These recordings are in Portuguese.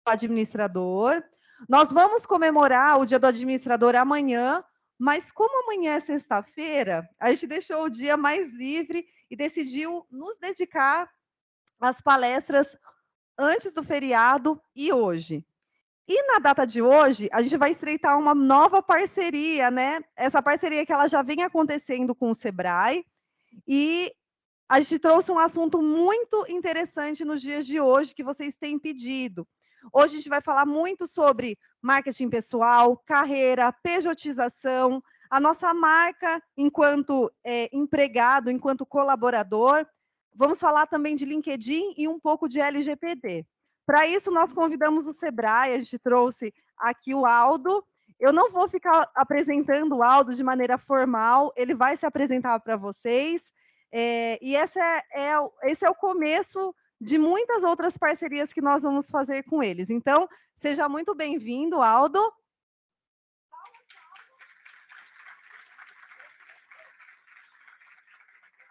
administrador. Nós vamos comemorar o Dia do Administrador amanhã, mas como amanhã é sexta-feira, a gente deixou o dia mais livre e decidiu nos dedicar às palestras antes do feriado e hoje. E na data de hoje, a gente vai estreitar uma nova parceria, né? Essa parceria que ela já vem acontecendo com o Sebrae, e a gente trouxe um assunto muito interessante nos dias de hoje que vocês têm pedido. Hoje a gente vai falar muito sobre marketing pessoal, carreira, pejotização, a nossa marca enquanto empregado, enquanto colaborador. Vamos falar também de LinkedIn e um pouco de LGPD. Para isso, nós convidamos o Sebrae, a gente trouxe aqui o Aldo. Eu não vou ficar apresentando o Aldo de maneira formal, ele vai se apresentar para vocês. E esse é o começo de muitas outras parcerias que nós vamos fazer com eles. Então, seja muito bem-vindo, Aldo.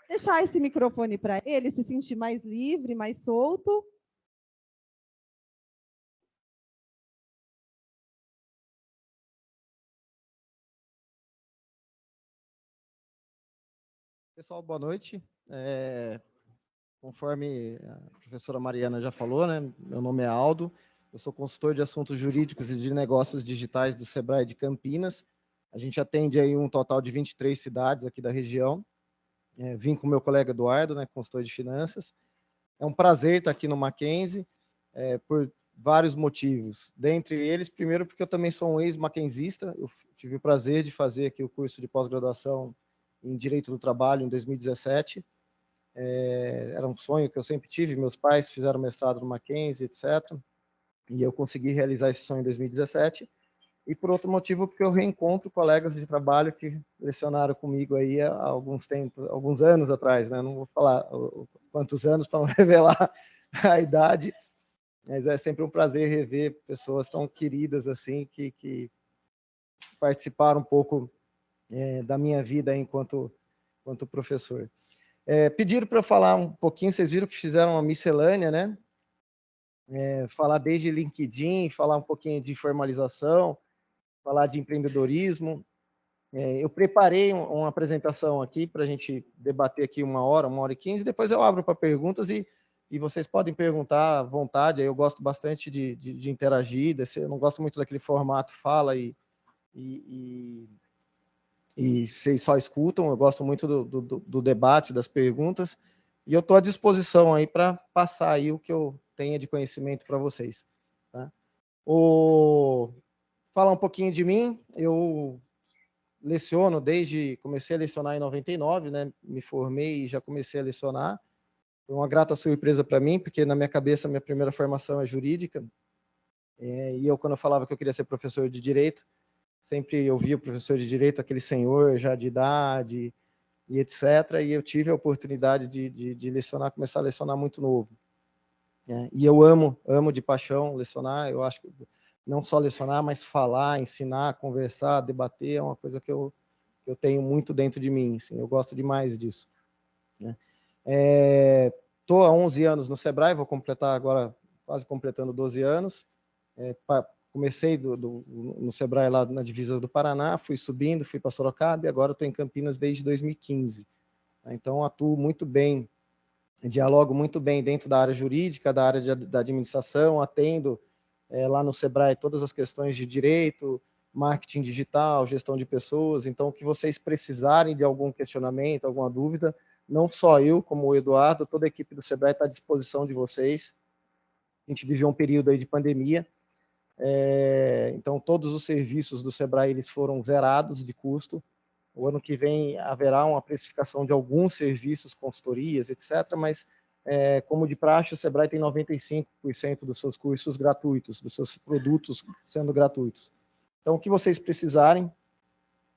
Deixar esse microfone para ele se sentir mais livre, mais solto. Pessoal, boa noite. Conforme a professora Mariana já falou, né, meu nome é Aldo, eu sou consultor de assuntos jurídicos e de negócios digitais do Sebrae de Campinas. A gente atende aí um total de 23 cidades aqui da região. Vim com o meu colega Eduardo, né, consultor de finanças. É um prazer estar aqui no Mackenzie, por vários motivos. Dentre eles, primeiro, porque eu também sou um ex-mackenzista, eu tive o prazer de fazer aqui o curso de pós-graduação em Direito do Trabalho em 2017. Era um sonho que eu sempre tive, meus pais fizeram mestrado no Mackenzie, etc. E eu consegui realizar esse sonho em 2017. E por outro motivo, porque eu reencontro colegas de trabalho que lecionaram comigo aí há alguns anos atrás, né? Não vou falar quantos anos para não revelar a idade, mas é sempre um prazer rever pessoas tão queridas assim, que participaram um pouco da minha vida enquanto professor. Pediram para eu falar um pouquinho, vocês viram que fizeram uma miscelânea, né? Falar desde LinkedIn, falar um pouquinho de formalização, falar de empreendedorismo. Eu preparei uma apresentação aqui para a gente debater aqui 1 hora e 15, depois eu abro para perguntas e vocês podem perguntar à vontade. Eu gosto bastante de interagir, eu não gosto muito daquele formato fala e vocês só escutam, eu gosto muito do debate, das perguntas, e eu estou à disposição aí para passar aí o que eu tenha de conhecimento para vocês. Tá? Falar um pouquinho de mim, eu leciono comecei a lecionar em 99, né? Me formei e já comecei a lecionar. Foi uma grata surpresa para mim, porque na minha cabeça minha primeira formação é jurídica, e eu, quando eu falava que eu queria ser professor de direito, sempre eu via o professor de direito, aquele senhor já de idade, e etc. E eu tive a oportunidade de lecionar, começar a lecionar muito novo. E eu amo de paixão lecionar. Eu acho que não só lecionar, mas falar, ensinar, conversar, debater, é uma coisa que eu tenho muito dentro de mim. Assim, eu gosto demais disso. Estou há 11 anos no Sebrae, vou completar agora, quase completando 12 anos. Comecei no Sebrae lá na divisa do Paraná, fui subindo, fui para Sorocaba e agora estou em Campinas desde 2015. Então, atuo muito bem, dialogo muito bem dentro da área jurídica, da área da administração, atendo lá no Sebrae todas as questões de direito, marketing digital, gestão de pessoas. Então, o que vocês precisarem de algum questionamento, alguma dúvida, não só eu, como o Eduardo, toda a equipe do Sebrae está à disposição de vocês. A gente viveu um período aí de pandemia, então todos os serviços do Sebrae eles foram zerados de custo. O ano que vem haverá uma precificação de alguns serviços, consultorias, etc., mas, como de praxe, o Sebrae tem 95% dos seus cursos gratuitos, dos seus produtos sendo gratuitos. Então, o que vocês precisarem,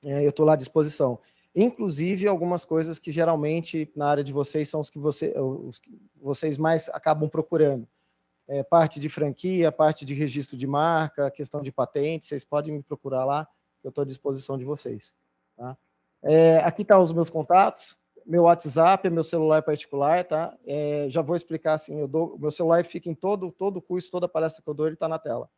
eu estou lá à disposição. Inclusive, algumas coisas que geralmente na área de vocês são os que vocês mais acabam procurando. Parte de franquia, parte de registro de marca, questão de patente, vocês podem me procurar lá, eu estou à disposição de vocês. Tá? Aqui estão os meus contatos, meu WhatsApp, é meu celular particular, tá? Já vou explicar assim, o meu celular fica em todo curso, toda palestra que eu dou, ele está na tela.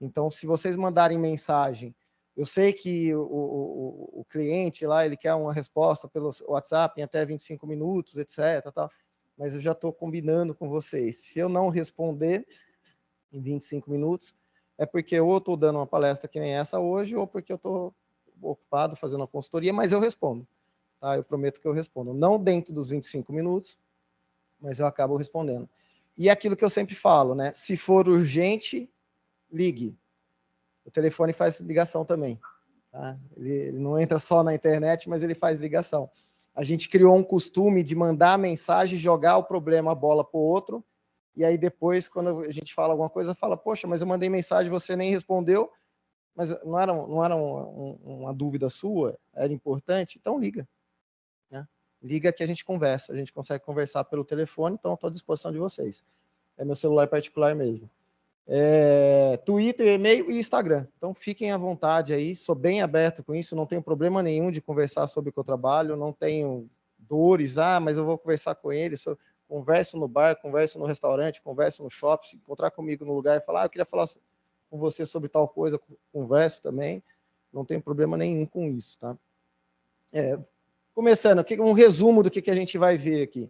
Então, se vocês mandarem mensagem, eu sei que o cliente lá, ele quer uma resposta pelo WhatsApp em até 25 minutos, etc. Tal, mas eu já estou combinando com vocês. Se eu não responder em 25 minutos, é porque ou eu estou dando uma palestra que nem essa hoje, ou porque eu estou ocupado fazendo uma consultoria, mas eu respondo. Tá? Eu prometo que eu respondo. Não dentro dos 25 minutos, mas eu acabo respondendo. E é aquilo que eu sempre falo, né? Se for urgente, ligue. O telefone faz ligação também. Tá? Ele não entra só na internet, mas ele faz ligação. A gente criou um costume de mandar mensagem, jogar o problema, a bola para o outro, e aí depois, quando a gente fala alguma coisa, fala, poxa, mas eu mandei mensagem, você nem respondeu, mas não era uma dúvida sua, era importante, então liga. Né? Liga que a gente conversa, a gente consegue conversar pelo telefone, então estou à disposição de vocês. É meu celular particular mesmo. Twitter, e-mail e Instagram. Então fiquem à vontade aí, sou bem aberto com isso, não tenho problema nenhum de conversar sobre o que eu trabalho, não tenho dores, mas eu vou conversar com ele, converso no bar, converso no restaurante, converso no shopping, se encontrar comigo no lugar e falar, eu queria falar com você sobre tal coisa, converso também, não tenho problema nenhum com isso, tá? Começando, um resumo do que a gente vai ver aqui.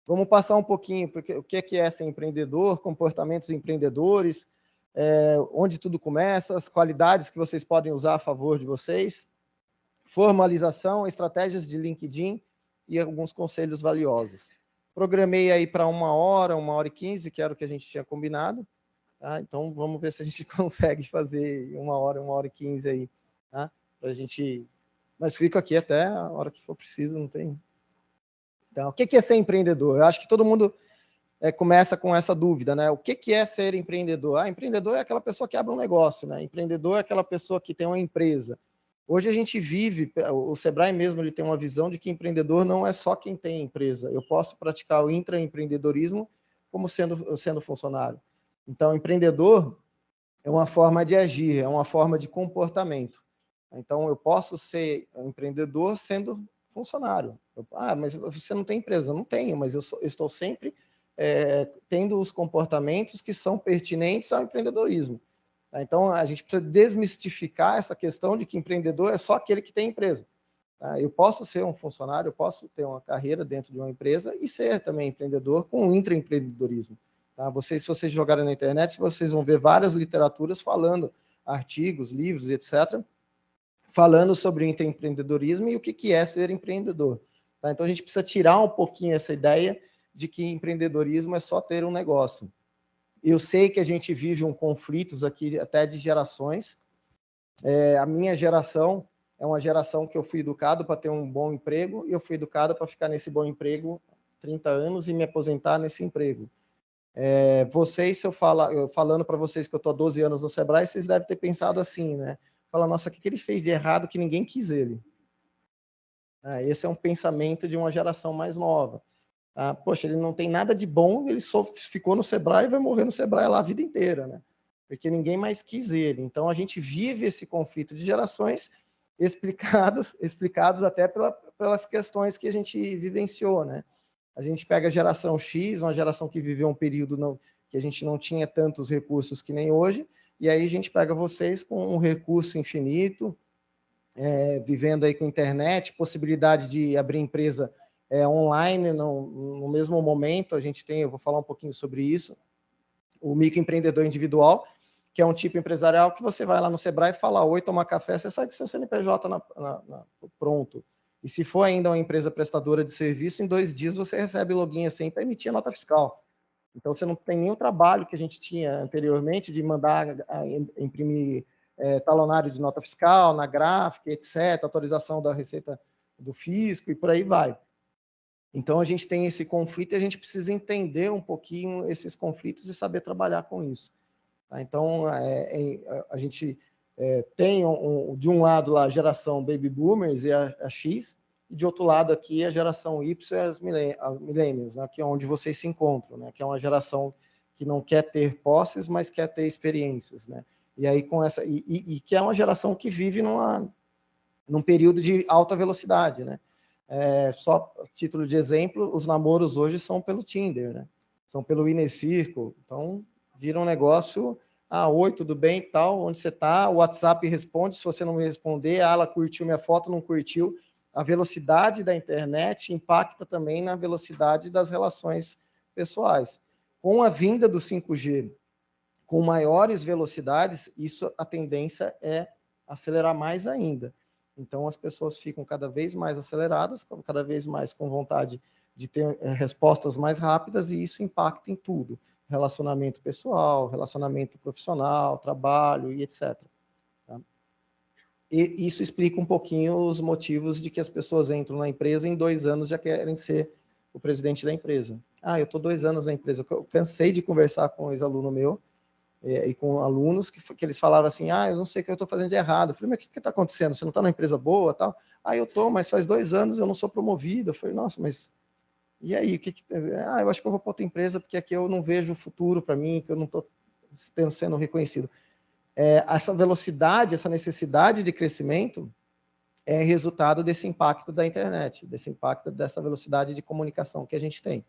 Vamos passar um pouquinho porque o que é ser empreendedor, comportamentos empreendedores, onde tudo começa, as qualidades que vocês podem usar a favor de vocês, formalização, estratégias de LinkedIn e alguns conselhos valiosos. Programei aí para 1 hora e 15, que era o que a gente tinha combinado. Tá? Então, vamos ver se a gente consegue fazer 1 hora e 15 aí, tá? Para a gente... Mas fico aqui até a hora que for preciso, não tem... Então, o que é ser empreendedor? Eu acho que todo mundo começa com essa dúvida, né? O que é ser empreendedor? Empreendedor é aquela pessoa que abre um negócio, né? Empreendedor é aquela pessoa que tem uma empresa. Hoje a gente vive, o Sebrae mesmo ele tem uma visão de que empreendedor não é só quem tem empresa. Eu posso praticar o intraempreendedorismo como sendo funcionário. Então, empreendedor é uma forma de agir, é uma forma de comportamento. Então, eu posso ser empreendedor sendo funcionário. Mas você não tem empresa? Não tenho, mas eu estou sempre tendo os comportamentos que são pertinentes ao empreendedorismo. Tá? Então, a gente precisa desmistificar essa questão de que empreendedor é só aquele que tem empresa. Tá? Eu posso ser um funcionário, eu posso ter uma carreira dentro de uma empresa e ser também empreendedor com o intraempreendedorismo. Tá? Se vocês jogarem na internet, vocês vão ver várias literaturas falando, artigos, livros, etc., falando sobre o intraempreendedorismo e o que é ser empreendedor. Tá? Então, a gente precisa tirar um pouquinho essa ideia de que empreendedorismo é só ter um negócio. Eu sei que a gente vive conflitos aqui até de gerações. A minha geração é uma geração que eu fui educado para ter um bom emprego e eu fui educado para ficar nesse bom emprego 30 anos e me aposentar nesse emprego. Vocês, se eu falando para vocês que eu estou há 12 anos no Sebrae, vocês devem ter pensado assim, né? Fala, nossa, o que ele fez de errado que ninguém quis ele? Esse é um pensamento de uma geração mais nova. Poxa, ele não tem nada de bom, ele só ficou no Sebrae e vai morrer no Sebrae lá a vida inteira, né? Porque ninguém mais quis ele. Então, a gente vive esse conflito de gerações explicados até pelas questões que a gente vivenciou, né? A gente pega a geração X, uma geração que viveu um período que a gente não tinha tantos recursos que nem hoje, e aí a gente pega vocês com um recurso infinito, vivendo aí com internet, possibilidade de abrir empresa online no mesmo momento. Eu vou falar um pouquinho sobre isso, o microempreendedor individual, que é um tipo empresarial que você vai lá no Sebrae e fala oi, tomar café, você sai com seu CNPJ pronto. E se for ainda uma empresa prestadora de serviço, em 2 dias você recebe login assim para emitir a nota fiscal. Então, você não tem nenhum trabalho que a gente tinha anteriormente de mandar imprimir talonário de nota fiscal, na gráfica, etc., atualização da receita do fisco e por aí vai. Então, a gente tem esse conflito e a gente precisa entender um pouquinho esses conflitos e saber trabalhar com isso. Tá? Então, a gente tem, de um lado, lá, a geração Baby Boomers e a X, e de outro lado aqui a geração Y e as Millennials, né, que é onde vocês se encontram, né, que é uma geração que não quer ter posses, mas quer ter experiências. Né? E aí, que é uma geração que vive num período de alta velocidade. Né? Só a título de exemplo, os namoros hoje são pelo Tinder, né? São pelo Inner Circle. Então, vira um negócio, oi, tudo bem, tal, onde você está? O WhatsApp responde, se você não me responder, ela curtiu minha foto, não curtiu. A velocidade da internet impacta também na velocidade das relações pessoais. Com a vinda do 5G, com maiores velocidades, a tendência é acelerar mais ainda. Então, as pessoas ficam cada vez mais aceleradas, cada vez mais com vontade de ter respostas mais rápidas, e isso impacta em tudo. Relacionamento pessoal, relacionamento profissional, trabalho e etc. Tá? E isso explica um pouquinho os motivos de que as pessoas entram na empresa e em 2 anos já querem ser o presidente da empresa. Eu estou 2 anos na empresa. Eu cansei de conversar com um ex-aluno meu, e com alunos que eles falaram assim, eu não sei o que eu estou fazendo de errado. Eu falei, mas o que está acontecendo? Você não está numa empresa boa? Tal? Eu estou, mas faz 2 anos eu não sou promovido. Eu falei, nossa, mas e aí? Eu acho que eu vou para outra empresa, porque aqui eu não vejo futuro para mim, que eu não estou sendo reconhecido. Essa velocidade, essa necessidade de crescimento é resultado desse impacto da internet, desse impacto dessa velocidade de comunicação que a gente tem.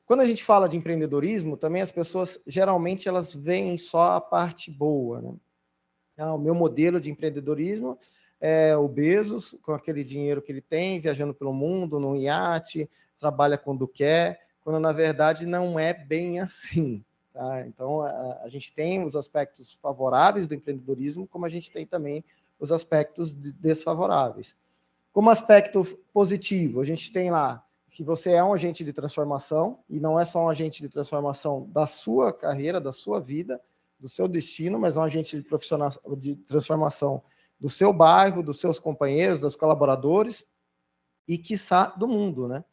Quando a gente fala de empreendedorismo, também as pessoas, geralmente, elas veem só a parte boa, né? O meu modelo de empreendedorismo é o Bezos, com aquele dinheiro que ele tem, viajando pelo mundo, num iate, trabalha quando quer, quando, na verdade, não é bem assim. Tá? Então, a gente tem os aspectos favoráveis do empreendedorismo, como a gente tem também os aspectos desfavoráveis. Como aspecto positivo, a gente tem lá que você é um agente de transformação, e não é só um agente de transformação da sua carreira, da sua vida, do seu destino, mas um agente de transformação do seu bairro, dos seus companheiros, dos colaboradores e, quiçá, do mundo, né?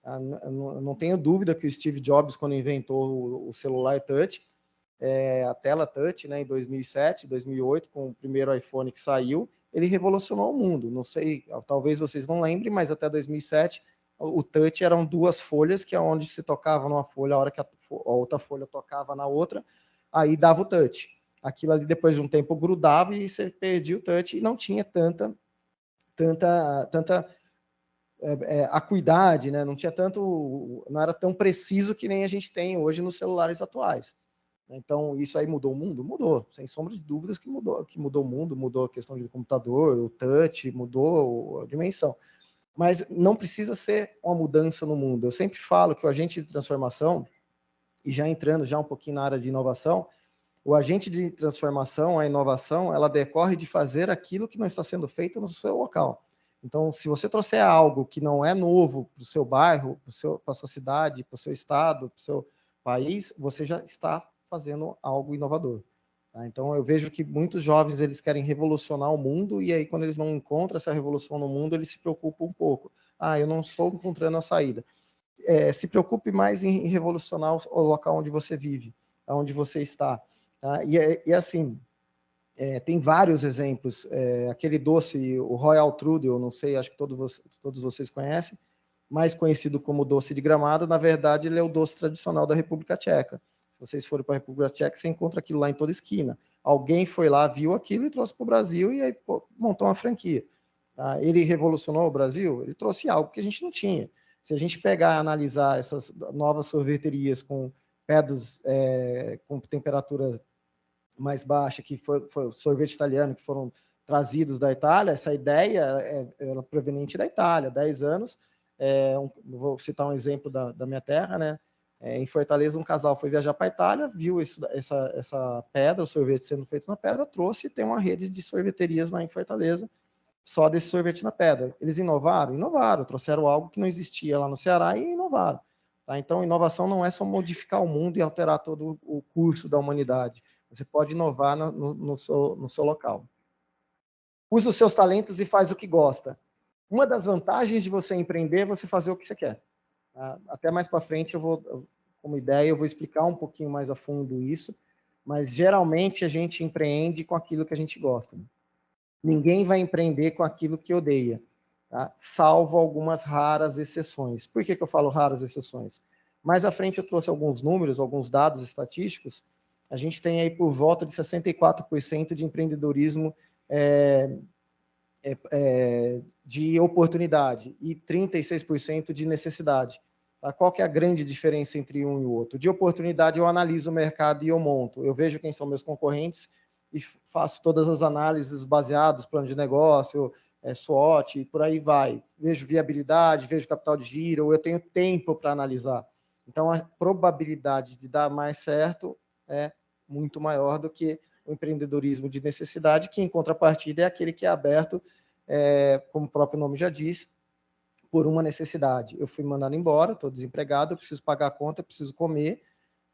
Não tenho dúvida que o Steve Jobs, quando inventou o celular touch, a tela touch, né, em 2007, 2008, com o primeiro iPhone que saiu, ele revolucionou o mundo. Não sei, talvez vocês não lembrem, mas até 2007 o touch eram 2 folhas, que é onde se tocava numa folha, a hora que a outra folha tocava na outra, aí dava o touch. Aquilo ali, depois de um tempo, grudava e você perdia o touch, e não tinha tanta acuidade, né? Não era tão preciso que nem a gente tem hoje nos celulares atuais. Então, isso aí mudou o mundo? Mudou, sem sombra de dúvidas que mudou o mundo, mudou a questão do computador, o touch, mudou a dimensão. Mas não precisa ser uma mudança no mundo. Eu sempre falo que o agente de transformação, e já entrando já um pouquinho na área de inovação, o agente de transformação, a inovação, ela decorre de fazer aquilo que não está sendo feito no seu local. Então, se você trouxer algo que não é novo para o seu bairro, para a sua cidade, para o seu estado, para o seu país, você já está fazendo algo inovador. Tá? Então, eu vejo que muitos jovens eles querem revolucionar o mundo, e aí, quando eles não encontram essa revolução no mundo, eles se preocupam um pouco. Eu não estou encontrando a saída. Se preocupe mais em revolucionar o local onde você vive, onde você está. Tá? E assim, tem vários exemplos. Aquele doce, o Royal Trudel, não sei, acho que todos vocês conhecem, mais conhecido como doce de Gramado, na verdade, ele é o doce tradicional da República Tcheca. Se vocês forem para a República Tcheca, você encontra aquilo lá em toda esquina. Alguém foi lá, viu aquilo e trouxe para o Brasil, e aí montou uma franquia. Tá? Ele revolucionou o Brasil? Ele trouxe algo que a gente não tinha. Se a gente pegar e analisar essas novas sorveterias com pedras com temperatura mais baixa, que foi o sorvete italiano, que foram trazidos da Itália, essa ideia era proveniente da Itália, 10 anos. Vou citar um exemplo da minha terra, né? Em Fortaleza, um casal foi viajar para a Itália, viu essa pedra, o sorvete sendo feito na pedra, trouxe e tem uma rede de sorveterias lá em Fortaleza, só desse sorvete na pedra. Eles inovaram? Inovaram, trouxeram algo que não existia lá no Ceará e inovaram. Tá? Então, inovação não é só modificar o mundo e alterar todo o curso da humanidade. Você pode inovar no seu local. Use os seus talentos e faz o que gosta. Uma das vantagens de você empreender é você fazer o que você quer. Tá? Até mais para frente, como ideia, eu vou explicar um pouquinho mais a fundo isso, mas geralmente a gente empreende com aquilo que a gente gosta. Ninguém vai empreender com aquilo que odeia, tá? Salvo algumas raras exceções. Por que eu falo raras exceções? Mais à frente eu trouxe alguns números, alguns dados estatísticos. A gente tem aí por volta de 64% de empreendedorismo de oportunidade e 36% de necessidade. Tá? Qual que é a grande diferença entre um e o outro? De oportunidade, eu analiso o mercado e eu monto. Eu vejo quem são meus concorrentes e faço todas as análises baseadas no plano de negócio, SWOT, e por aí vai. Vejo viabilidade, vejo capital de giro, eu tenho tempo para analisar. Então, a probabilidade de dar mais certo é muito maior do que o empreendedorismo de necessidade, que, em contrapartida, é aquele que é aberto, como o próprio nome já diz, por uma necessidade. Eu fui mandado embora, estou desempregado, eu preciso pagar a conta, eu preciso comer,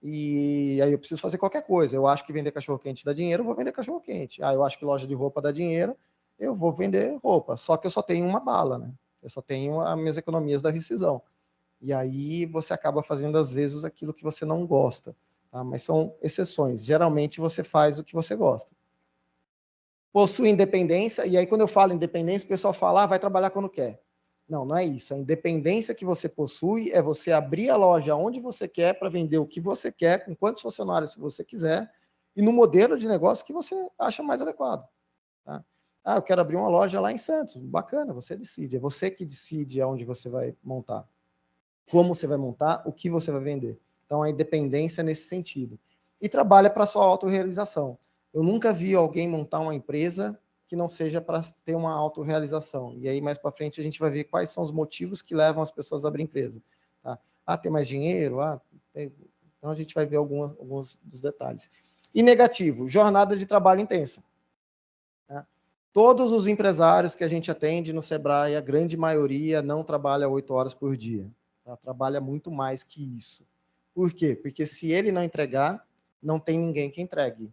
e aí eu preciso fazer qualquer coisa. Eu acho que vender cachorro-quente dá dinheiro, eu vou vender cachorro-quente. Eu acho que loja de roupa dá dinheiro, eu vou vender roupa. Só que eu só tenho uma bala, né? Eu só tenho as minhas economias da rescisão. E aí você acaba fazendo, às vezes, aquilo que você não gosta. Tá? Mas são exceções. Geralmente você faz o que você gosta. Possui independência, e aí quando eu falo independência, o pessoal fala, vai trabalhar quando quer. Não, não é isso. A independência que você possui é você abrir a loja onde você quer para vender o que você quer, com quantos funcionários você quiser, e no modelo de negócio que você acha mais adequado. Tá? Eu quero abrir uma loja lá em Santos. Bacana, você decide. É você que decide aonde você vai montar, como você vai montar, o que você vai vender. Então, a independência nesse sentido. E trabalha para a sua autorrealização. Eu nunca vi alguém montar uma empresa que não seja para ter uma autorrealização. E aí, mais para frente, a gente vai ver quais são os motivos que levam as pessoas a abrir empresa. Tá? Ter mais dinheiro? Então, a gente vai ver alguns dos detalhes. E negativo, jornada de trabalho intensa. Tá? Todos os empresários que a gente atende no Sebrae, a grande maioria não trabalha 8 horas por dia. Tá? Trabalha muito mais que isso. Por quê? Porque se ele não entregar, não tem ninguém que entregue.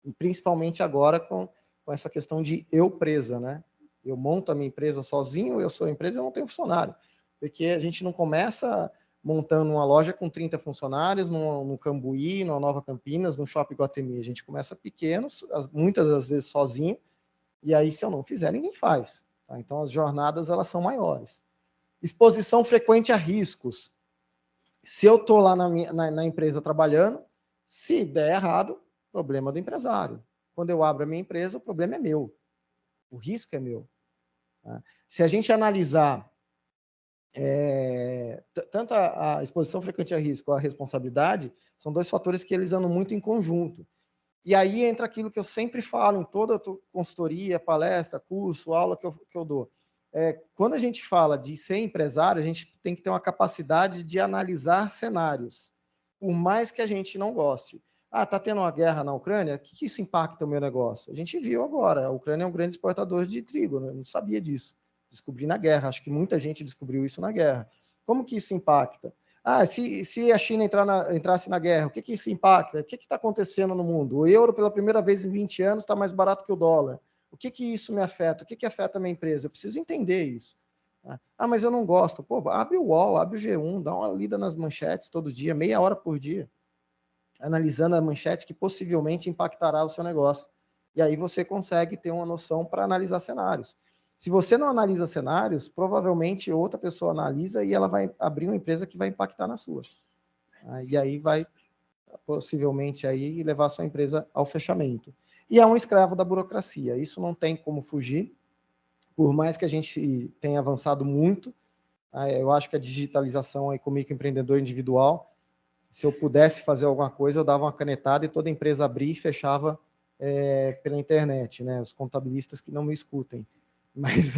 E principalmente agora com essa questão de eu presa, né? Eu monto a minha empresa sozinho, eu sou empresa, eu não tenho funcionário. Porque a gente não começa montando uma loja com 30 funcionários no Cambuí, numa Nova Campinas, no Shopping Guatemi. A gente começa pequeno, muitas das vezes sozinho, e aí se eu não fizer, ninguém faz. Tá? Então as jornadas elas são maiores. Exposição frequente a riscos. Se eu estou lá na empresa trabalhando, se der errado, problema do empresário. Quando eu abro a minha empresa, o problema é meu. O risco é meu. Tá? Se a gente analisar tanto a exposição frequente a risco ou a responsabilidade, são dois fatores que eles andam muito em conjunto. E aí entra aquilo que eu sempre falo em toda consultoria, palestra, curso, aula que eu dou. Quando a gente fala de ser empresário, a gente tem que ter uma capacidade de analisar cenários, por mais que a gente não goste. Está tendo uma guerra na Ucrânia, o que isso impacta o meu negócio? A gente viu agora, a Ucrânia é um grande exportador de trigo, né? Eu não sabia disso. Descobri na guerra, acho que muita gente descobriu isso na guerra. Como que isso impacta? Se a China entrasse na guerra, o que isso impacta? O que está acontecendo no mundo? O euro, pela primeira vez em 20 anos, está mais barato que o dólar. O que isso me afeta? O que afeta a minha empresa? Eu preciso entender isso. Mas eu não gosto. Pô, abre o UOL, abre o G1, dá uma lida nas manchetes todo dia, meia hora por dia, analisando a manchete que possivelmente impactará o seu negócio. E aí você consegue ter uma noção para analisar cenários. Se você não analisa cenários, provavelmente outra pessoa analisa e ela vai abrir uma empresa que vai impactar na sua. E aí vai, possivelmente, aí levar a sua empresa ao fechamento. E é um escravo da burocracia. Isso não tem como fugir. Por mais que a gente tenha avançado muito, eu acho que a digitalização aí com o microempreendedor individual, se eu pudesse fazer alguma coisa, eu dava uma canetada e toda empresa abria e fechava pela internet, né? Os contabilistas que não me escutem. Mas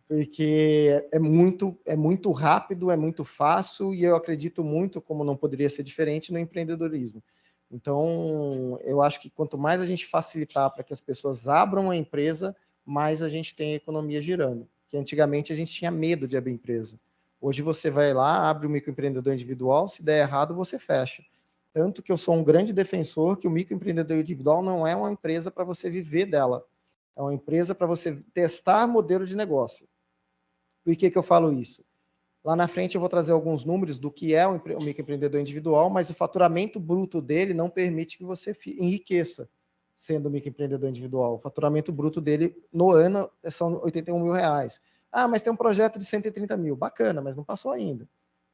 porque é muito rápido, é muito fácil, e eu acredito muito, como não poderia ser diferente, no empreendedorismo. Então, eu acho que quanto mais a gente facilitar para que as pessoas abram a empresa, mais a gente tem a economia girando. Que antigamente a gente tinha medo de abrir empresa. Hoje você vai lá, abre o microempreendedor individual, se der errado, você fecha. Tanto que eu sou um grande defensor que o microempreendedor individual não é uma empresa para você viver dela. É uma empresa para você testar modelo de negócio. Por que eu falo isso? Lá na frente eu vou trazer alguns números do que é o microempreendedor individual, mas o faturamento bruto dele não permite que você enriqueça sendo microempreendedor individual. O faturamento bruto dele no ano são 81 mil reais. Mas tem um projeto de 130 mil. Bacana, mas não passou ainda.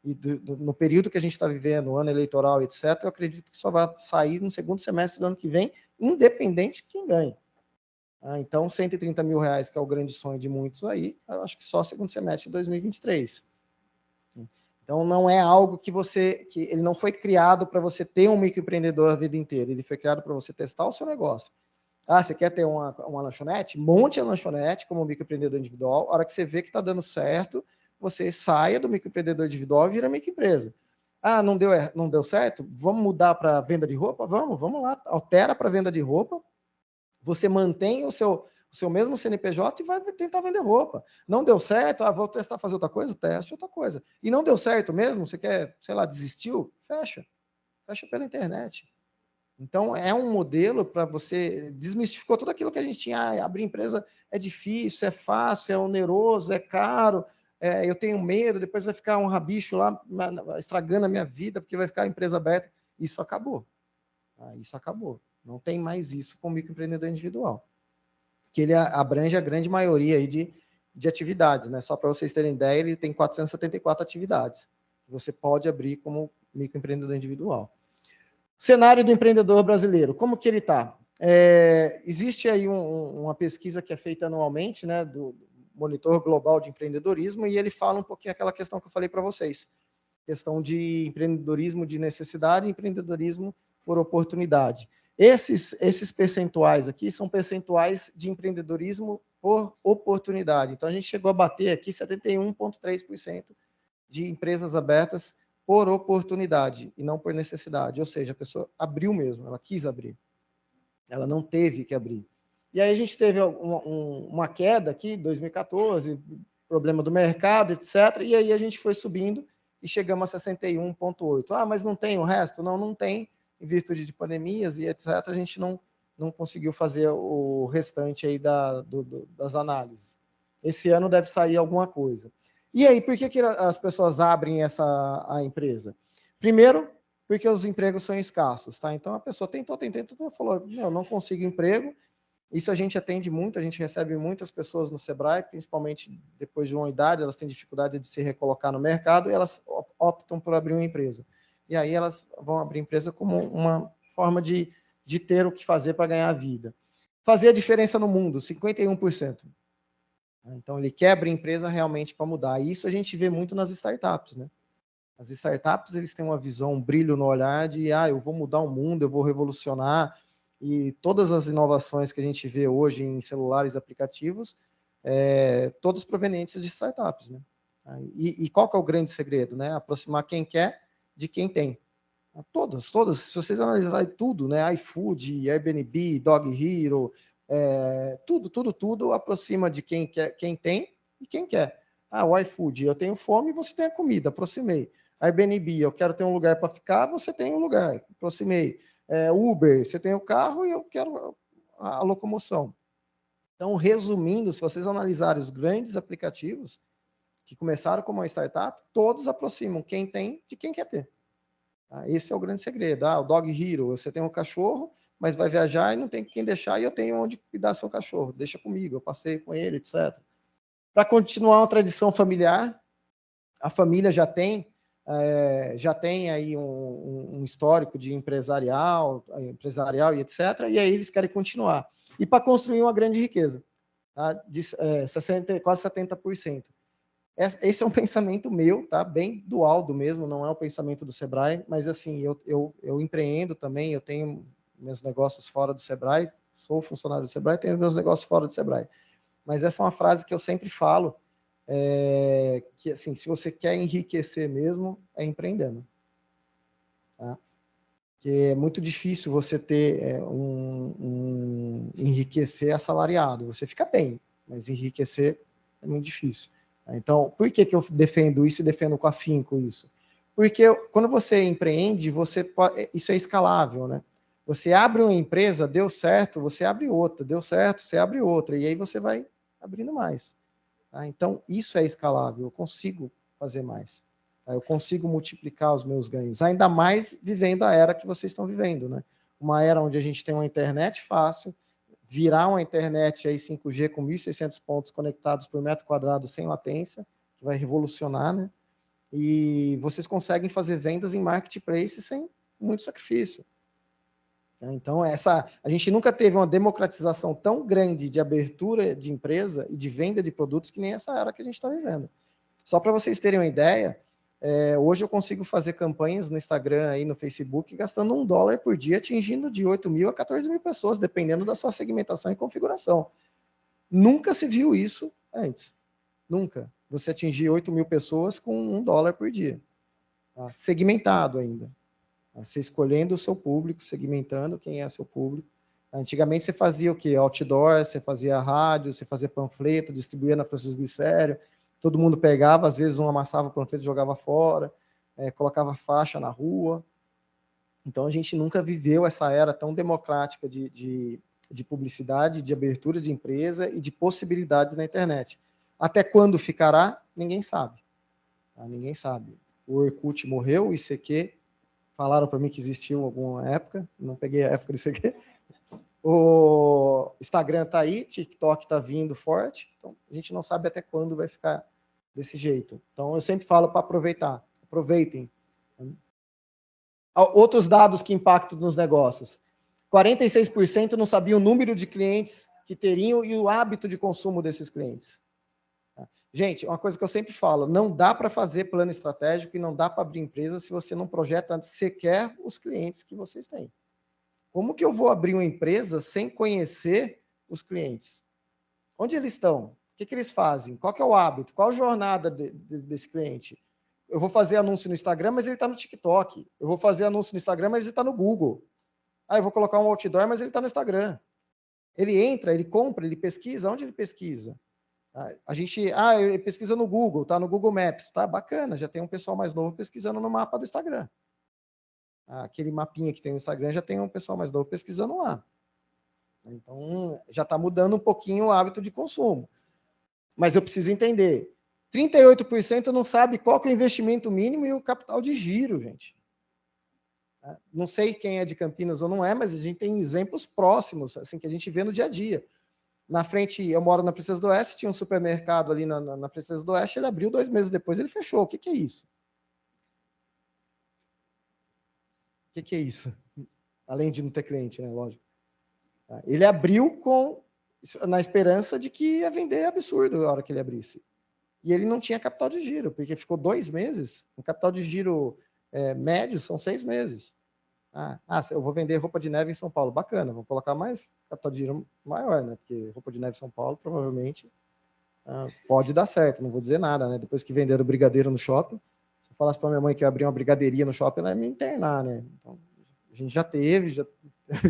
E no período que a gente está vivendo, ano eleitoral, etc., eu acredito que só vai sair no segundo semestre do ano que vem, independente de quem ganhe. Então, R$130 mil, que é o grande sonho de muitos aí, eu acho que só segundo semestre de 2023. Então, não é algo que ele não foi criado para você ter um microempreendedor a vida inteira, ele foi criado para você testar o seu negócio. Você quer ter uma lanchonete? Monte a lanchonete como microempreendedor individual. A hora que você vê que está dando certo, você saia do microempreendedor individual e vira microempresa. Não deu certo? Vamos mudar para venda de roupa? Vamos lá. Altera para venda de roupa. Você mantém o seu mesmo CNPJ e vai tentar vender roupa. Não deu certo? Vou testar fazer outra coisa? Teste outra coisa. E não deu certo mesmo? Você quer, sei lá, desistiu? Fecha. Fecha pela internet. Então, é um modelo para você... Desmistificou tudo aquilo que a gente tinha. Abrir empresa é difícil, é fácil, é oneroso, é caro, eu tenho medo, depois vai ficar um rabicho lá estragando a minha vida, porque vai ficar a empresa aberta. Isso acabou. Isso acabou. Não tem mais isso com o microempreendedor individual. Que ele abrange a grande maioria aí de atividades, né? Só para vocês terem ideia, ele tem 474 atividades que você pode abrir como microempreendedor individual. Cenário do empreendedor brasileiro, como que ele está? Existe aí uma pesquisa que é feita anualmente, né, do Monitor Global de Empreendedorismo, e ele fala um pouquinho aquela questão que eu falei para vocês, questão de empreendedorismo de necessidade e empreendedorismo por oportunidade. Esses percentuais aqui são percentuais de empreendedorismo por oportunidade. Então, a gente chegou a bater aqui 71,3% de empresas abertas por oportunidade e não por necessidade. Ou seja, a pessoa abriu mesmo, ela quis abrir. Ela não teve que abrir. E aí a gente teve uma queda aqui, 2014, problema do mercado, etc. E aí a gente foi subindo e chegamos a 61,8. Mas não tem o resto? Não tem. Em virtude de pandemias e etc., a gente não conseguiu fazer o restante aí das análises. Esse ano deve sair alguma coisa. E aí, por que as pessoas abrem a empresa? Primeiro, porque os empregos são escassos, tá? Então, a pessoa tentou, falou, não consigo emprego. Isso a gente atende muito, a gente recebe muitas pessoas no Sebrae, principalmente depois de uma idade, elas têm dificuldade de se recolocar no mercado e elas optam por abrir uma empresa. E aí elas vão abrir empresa como uma forma de ter o que fazer para ganhar a vida. Fazer a diferença no mundo, 51%. Então, ele quer abrir empresa realmente para mudar. E isso a gente vê muito nas startups, né? As startups, eles têm uma visão, um brilho no olhar de, eu vou mudar o mundo, eu vou revolucionar. E todas as inovações que a gente vê hoje em celulares e aplicativos, todas provenientes de startups, né? E qual que é o grande segredo, né? Aproximar quem quer de quem tem. Todas. Se vocês analisarem tudo, né? iFood, Airbnb, Dog Hero, tudo aproxima de quem tem e quem quer. O iFood, eu tenho fome, você tem a comida, aproximei. Airbnb, eu quero ter um lugar para ficar, você tem um lugar, aproximei. Uber, você tem o carro e eu quero a locomoção. Então, resumindo, se vocês analisarem os grandes aplicativos que começaram como uma startup, todos aproximam quem tem de quem quer ter. Esse é o grande segredo. O Dog Hero, você tem um cachorro, mas vai viajar e não tem quem deixar, e eu tenho onde cuidar do seu cachorro. Deixa comigo, eu passei com ele, etc. Para continuar uma tradição familiar, a família já tem aí um histórico de empresarial e etc., e aí eles querem continuar. E para construir uma grande riqueza, tá? Quase 70%. Esse é um pensamento meu, tá? Bem do Aldo mesmo, não é o pensamento do Sebrae, mas assim, eu empreendo também, eu tenho meus negócios fora do Sebrae, sou funcionário do Sebrae, tenho meus negócios fora do Sebrae. Mas essa é uma frase que eu sempre falo, que assim, se você quer enriquecer mesmo, é empreendendo. Tá? Que é muito difícil você ter enriquecer assalariado. Você fica bem, mas enriquecer é muito difícil. Então, por que eu defendo isso e defendo com afinco isso? Porque quando você empreende, isso é escalável, né? Você abre uma empresa, deu certo, você abre outra, deu certo, você abre outra, e aí você vai abrindo mais. Tá? Então, isso é escalável, eu consigo fazer mais. Tá? Eu consigo multiplicar os meus ganhos, ainda mais vivendo a era que vocês estão vivendo, né? Uma era onde a gente tem uma internet fácil, virar uma internet aí 5G com 1.600 pontos conectados por metro quadrado sem latência, que vai revolucionar, né? E vocês conseguem fazer vendas em marketplace sem muito sacrifício. Então, a gente nunca teve uma democratização tão grande de abertura de empresa e de venda de produtos que nem essa era que a gente está vivendo. Só para vocês terem uma ideia, hoje eu consigo fazer campanhas no Instagram, aí no Facebook, gastando $1 por dia, atingindo de 8 mil a 14 mil pessoas, dependendo da sua segmentação e configuração. Nunca se viu isso antes. Nunca. Você atingir 8 mil pessoas com $1 por dia. Tá? Segmentado ainda. Você escolhendo o seu público, segmentando quem é seu público. Antigamente você fazia o quê? Outdoor, você fazia rádio, você fazia panfleto, distribuía na Francisco Glicério, todo mundo pegava, às vezes um amassava o panfleto e jogava fora, colocava faixa na rua. Então a gente nunca viveu essa era tão democrática de publicidade, de abertura de empresa e de possibilidades na internet. Até quando ficará? Ninguém sabe. Tá? Ninguém sabe. O Orkut morreu, o ICQ falaram para mim que existiu alguma época, não peguei a época do ICQ. O Instagram está aí, TikTok está vindo forte, então a gente não sabe até quando vai ficar desse jeito. Então eu sempre falo para aproveitar, aproveitem. Outros dados que impactam nos negócios. 46% não sabia o número de clientes que teriam e o hábito de consumo desses clientes. Gente, uma coisa que eu sempre falo, não dá para fazer plano estratégico e não dá para abrir empresa se você não projeta sequer os clientes que vocês têm. Como que eu vou abrir uma empresa sem conhecer os clientes? Onde eles estão? O que eles fazem? Qual que é o hábito? Qual a jornada desse cliente? Eu vou fazer anúncio no Instagram, mas ele está no TikTok. Eu vou fazer anúncio no Instagram, mas ele está no Google. Eu vou colocar um outdoor, mas ele está no Instagram. Ele entra, ele compra, ele pesquisa. Onde ele pesquisa? Ele pesquisa no Google, tá no Google Maps, tá bacana, já tem um pessoal mais novo pesquisando no mapa do Instagram. Aquele mapinha que tem no Instagram, já tem um pessoal mais novo pesquisando lá. Então, já está mudando um pouquinho o hábito de consumo. Mas eu preciso entender, 38% não sabe qual que é o investimento mínimo e o capital de giro, gente. Não sei quem é de Campinas ou não é, mas a gente tem exemplos próximos, assim, que a gente vê no dia a dia. Na frente, eu moro na Princesa do Oeste, tinha um supermercado ali na Princesa do Oeste, ele abriu 2 meses depois, ele fechou. O que é isso? O que é isso? Além de não ter cliente, né? Lógico. Ele abriu na esperança de que ia vender absurdo a hora que ele abrisse. E ele não tinha capital de giro, porque ficou 2 meses. O capital de giro médio são 6 meses. Eu vou vender roupa de neve em São Paulo. Bacana, vou colocar mais capital de giro maior, né? Porque roupa de neve em São Paulo provavelmente pode dar certo, não vou dizer nada, né? Depois que venderam brigadeiro no shopping, se eu falasse para minha mãe que ia abrir uma brigadeiria no shopping, ela ia me internar, né? Então, a gente já teve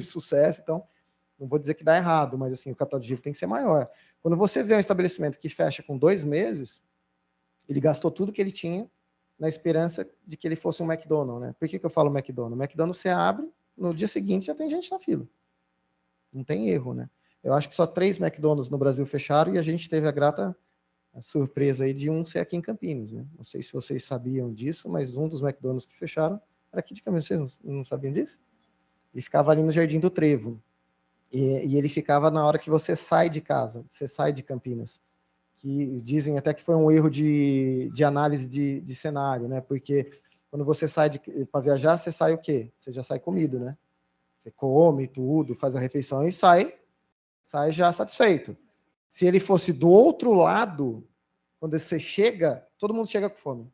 sucesso, então não vou dizer que dá errado, mas assim, o capital de giro tem que ser maior. Quando você vê um estabelecimento que fecha com 2 meses, ele gastou tudo que ele tinha na esperança de que ele fosse um McDonald's, né? Por que eu falo McDonald's? McDonald's você abre, no dia seguinte já tem gente na fila. Não tem erro, né? Eu acho que só 3 McDonald's no Brasil fecharam e a gente teve a grata surpresa aí de um ser aqui em Campinas, né? Não sei se vocês sabiam disso, mas um dos McDonald's que fecharam era aqui de Campinas. Vocês não sabiam disso? E ficava ali no Jardim do Trevo. E ele ficava na hora que você sai de casa, você sai de Campinas. Que dizem até que foi um erro de análise de cenário, né? Porque quando você sai para viajar, você sai o quê? Você já sai comido, né? Você come tudo, faz a refeição e sai já satisfeito. Se ele fosse do outro lado, quando você chega, todo mundo chega com fome.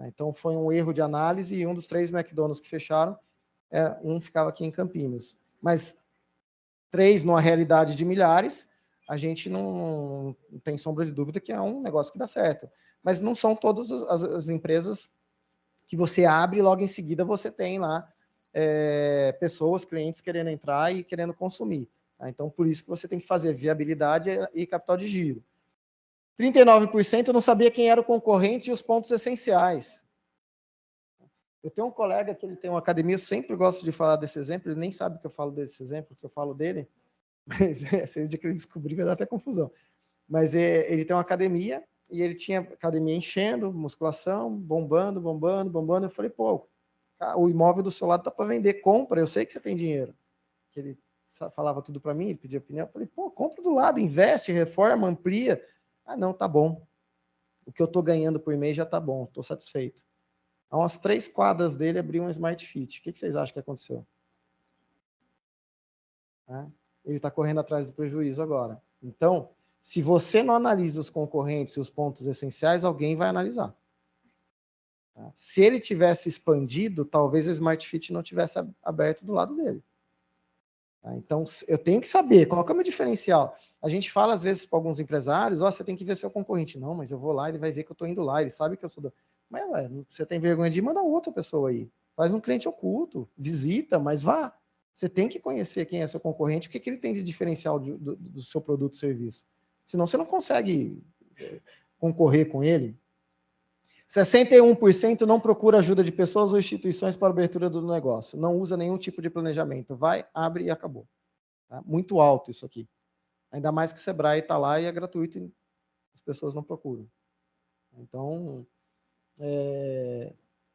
Então foi um erro de análise e um dos 3 McDonald's que fecharam, um ficava aqui em Campinas. Mas 3 numa realidade de milhares, a gente não tem sombra de dúvida que é um negócio que dá certo. Mas não são todas as empresas que você abre e logo em seguida você tem lá pessoas, clientes querendo entrar e querendo consumir. Tá? Então, por isso que você tem que fazer viabilidade e capital de giro. 39% não sabia quem era o concorrente e os pontos essenciais. Eu tenho um colega que ele tem uma academia, eu sempre gosto de falar desse exemplo, ele nem sabe que eu falo desse exemplo, que eu falo dele, mas se o dia que ele descobrir vai dar até confusão. Mas ele tem uma academia e ele tinha academia enchendo, musculação, bombando. Eu falei, pô, o imóvel do seu lado tá para vender, compra, eu sei que você tem dinheiro. Que ele falava tudo para mim, ele pedia opinião, eu falei, pô, compra do lado, investe, reforma, amplia. Não, tá bom. O que eu tô ganhando por mês já tá bom, estou satisfeito. A umas 3 quadras dele abriu um Smart Fit. O que vocês acham que aconteceu? né? Ele está correndo atrás do prejuízo agora. Então, se você não analisa os concorrentes e os pontos essenciais, alguém vai analisar. Tá? Se ele tivesse expandido, talvez a Smart Fit não tivesse aberto do lado dele. Tá? Então, eu tenho que saber qual que é o meu diferencial. A gente fala, às vezes, para alguns empresários, você tem que ver seu concorrente. Não, mas eu vou lá, ele vai ver que eu estou indo lá, ele sabe que eu sou... Mas, ué, você tem vergonha de ir, manda outra pessoa aí. Faz um cliente oculto, visita, mas vá. Você tem que conhecer quem é seu concorrente, o que ele tem de diferencial do seu produto ou serviço. Senão você não consegue concorrer com ele. 61% não procura ajuda de pessoas ou instituições para a abertura do negócio. Não usa nenhum tipo de planejamento. Vai, abre e acabou. Tá? Muito alto isso aqui. Ainda mais que o Sebrae está lá e é gratuito e as pessoas não procuram. Então, é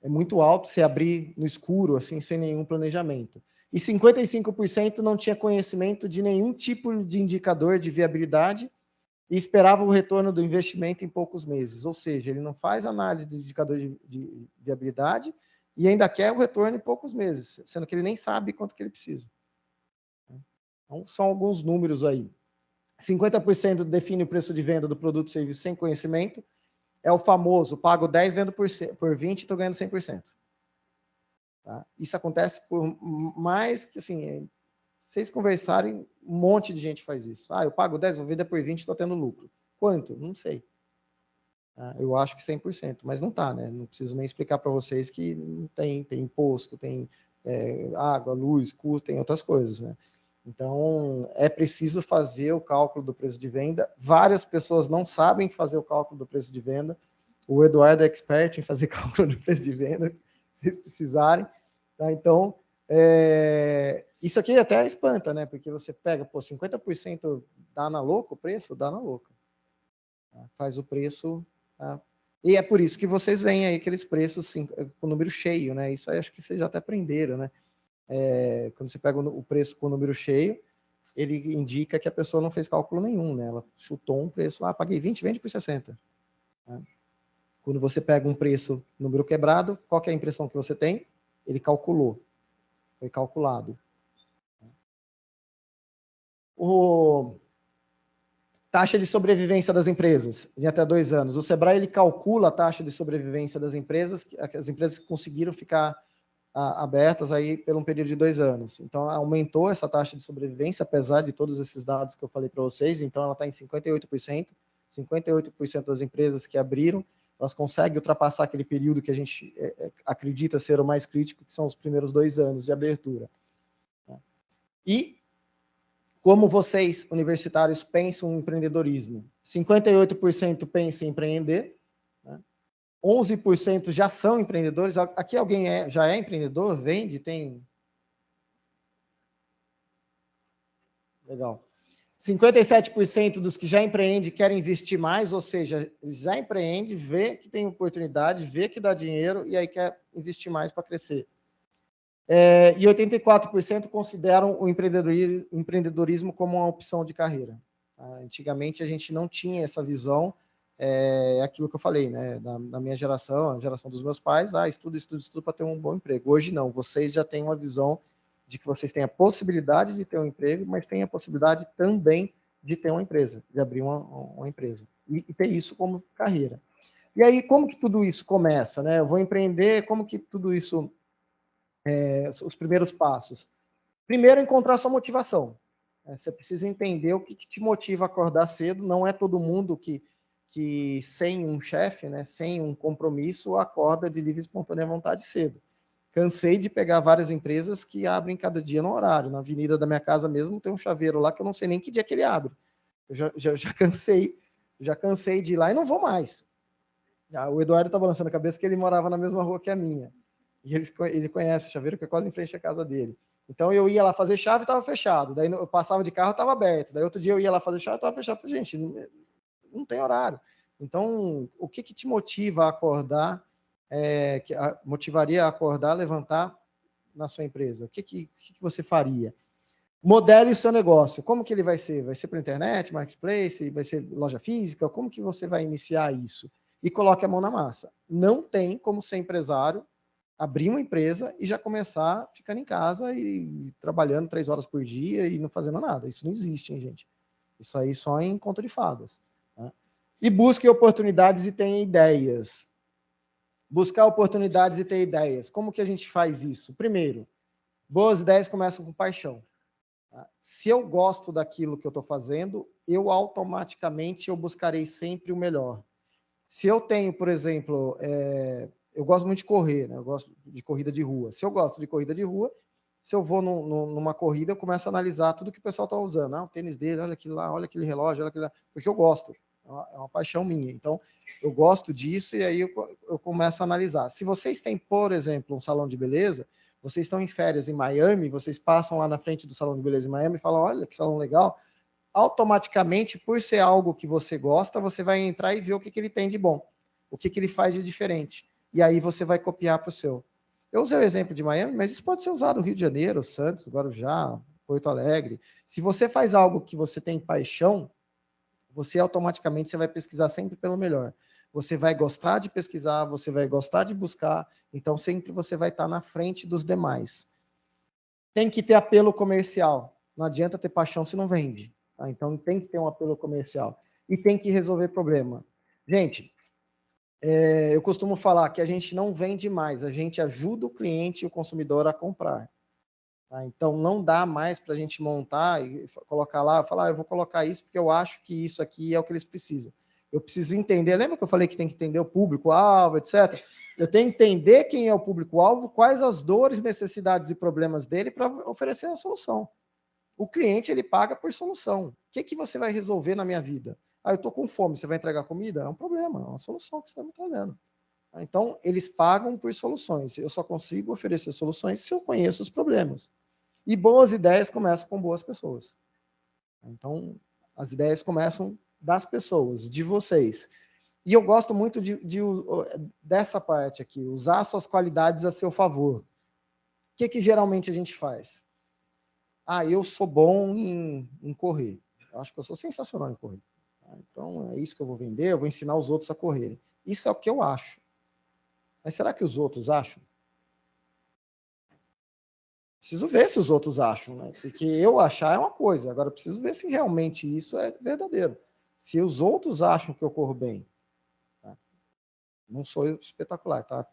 muito alto se abrir no escuro, assim, sem nenhum planejamento. E 55% não tinha conhecimento de nenhum tipo de indicador de viabilidade e esperava o retorno do investimento em poucos meses. Ou seja, ele não faz análise do indicador de viabilidade e ainda quer o retorno em poucos meses, sendo que ele nem sabe quanto que ele precisa. Então, são alguns números aí. 50% define o preço de venda do produto ou serviço sem conhecimento. É o famoso, pago 10, vendo por 20 e estou ganhando 100%. Tá? Isso acontece por mais que, assim, vocês conversarem, um monte de gente faz isso. Ah, eu pago 10, vou vender por 20 e estou tendo lucro. Quanto? Não sei. Eu acho que 100%, mas não está, né? Não preciso nem explicar para vocês que tem imposto, tem água, luz, custo, tem outras coisas, né? Então, é preciso fazer o cálculo do preço de venda. Várias pessoas não sabem fazer o cálculo do preço de venda. O Eduardo é expert em fazer cálculo do preço de venda, se vocês precisarem. Tá? Então, isso aqui até espanta, né? Porque você pega, 50% dá na louca o preço? Dá na louca. Tá? Faz o preço... Tá? E é por isso que vocês veem aí aqueles preços com número cheio, né? Isso aí acho que vocês já até aprenderam, né? Quando você pega o preço com o número cheio, ele indica que a pessoa não fez cálculo nenhum, né? Ela chutou um preço, paguei 20, vende por 60. Né? Quando você pega um preço, número quebrado, qual que é a impressão que você tem? Ele calculou, foi calculado. Taxa de sobrevivência das empresas, de até 2 anos. O Sebrae, ele calcula a taxa de sobrevivência das empresas, as empresas que conseguiram ficar abertas aí por um período de 2 anos. Então, aumentou essa taxa de sobrevivência, apesar de todos esses dados que eu falei para vocês. Então, ela está em 58%. 58% das empresas que abriram, elas conseguem ultrapassar aquele período que a gente acredita ser o mais crítico, que são os primeiros 2 anos de abertura. E como vocês, universitários, pensam em empreendedorismo? 58% pensam em empreender, 11% já são empreendedores. Aqui alguém já é empreendedor? Vende? Tem? Legal. 57% dos que já empreendem querem investir mais, ou seja, eles já empreendem, vê que tem oportunidade, vê que dá dinheiro e aí quer investir mais para crescer. E 84% consideram o empreendedorismo como uma opção de carreira. Antigamente a gente não tinha essa visão, aquilo que eu falei, né? Na minha geração, a geração dos meus pais, estudo para ter um bom emprego. Hoje não, vocês já têm uma visão de que vocês têm a possibilidade de ter um emprego, mas têm a possibilidade também de ter uma empresa, de abrir uma empresa. E ter isso como carreira. E aí, como que tudo isso começa, né? Eu vou empreender, como que tudo isso... os primeiros passos. Primeiro, encontrar sua motivação. Você precisa entender o que te motiva a acordar cedo. Não é todo mundo que sem um chefe, né, sem um compromisso, acorda de livre e espontânea vontade cedo. Cansei de pegar várias empresas que abrem cada dia no horário. Na avenida da minha casa mesmo tem um chaveiro lá que eu não sei nem que dia que ele abre. Eu já cansei de ir lá e não vou mais. O Eduardo está balançando a cabeça que ele morava na mesma rua que a minha. E ele conhece o chaveiro, que é quase em frente à casa dele. Então, eu ia lá fazer chave e estava fechado. Daí, eu passava de carro, estava aberto. Daí, outro dia, eu ia lá fazer chave e estava fechado. Falei, gente, não tem horário. Então, o que te motiva a acordar, motivaria a acordar, levantar na sua empresa? O que você faria? Modele o seu negócio. Como que ele vai ser? Vai ser para internet, marketplace? Vai ser loja física? Como que você vai iniciar isso? E coloque a mão na massa. Não tem como ser empresário abrir uma empresa e já começar ficando em casa e trabalhando 3 horas por dia e não fazendo nada. Isso não existe, hein, gente? Isso aí só em conto de fadas. Né? E busque oportunidades e tenha ideias. Buscar oportunidades e ter ideias. Como que a gente faz isso? Primeiro, boas ideias começam com paixão. Tá? Se eu gosto daquilo que eu estou fazendo, eu buscarei sempre o melhor. Se eu tenho, por exemplo, eu gosto muito de correr, né? Eu gosto de corrida de rua. Se eu gosto de corrida de rua, se eu vou numa corrida, eu começo a analisar tudo que o pessoal está usando. O tênis dele, olha aquilo lá, olha aquele relógio, olha aquilo lá, porque eu gosto. É uma paixão minha. Então, eu gosto disso e aí eu começo a analisar. Se vocês têm, por exemplo, um salão de beleza, vocês estão em férias em Miami, vocês passam lá na frente do salão de beleza em Miami e falam, olha que salão legal, automaticamente, por ser algo que você gosta, você vai entrar e ver o que ele tem de bom, o que ele faz de diferente. E aí você vai copiar para o seu. Eu usei o exemplo de Miami, mas isso pode ser usado no Rio de Janeiro, Santos, Guarujá, Porto Alegre. Se você faz algo que você tem paixão, você automaticamente vai pesquisar sempre pelo melhor. Você vai gostar de pesquisar, você vai gostar de buscar, então sempre você vai estar na frente dos demais. Tem que ter apelo comercial. Não adianta ter paixão se não vende. Tá? Então tem que ter um apelo comercial. E tem que resolver problema. Gente, eu costumo falar que a gente não vende mais, a gente ajuda o cliente e o consumidor a comprar. Tá? Então não dá mais para a gente montar e colocar lá, falar, eu vou colocar isso porque eu acho que isso aqui é o que eles precisam. Eu preciso entender, lembra que eu falei que tem que entender o público-alvo, etc. Eu tenho que entender quem é o público-alvo, quais as dores, necessidades e problemas dele para oferecer a solução. O cliente, ele paga por solução. O que você vai resolver na minha vida? Eu estou com fome, você vai entregar comida? É um problema, é uma solução que você está me trazendo. Então, eles pagam por soluções. Eu só consigo oferecer soluções se eu conheço os problemas. E boas ideias começam com boas pessoas. Então, as ideias começam das pessoas, de vocês. E eu gosto muito dessa parte aqui, usar suas qualidades a seu favor. O que geralmente a gente faz? Eu sou bom em correr. Eu acho que eu sou sensacional em correr. Então, é isso que eu vou vender, eu vou ensinar os outros a correrem. Isso é o que eu acho. Mas será que os outros acham? Preciso ver se os outros acham, né? Porque eu achar é uma coisa, agora eu preciso ver se realmente isso é verdadeiro. Se os outros acham que eu corro bem, tá? Não sou eu espetacular, tá?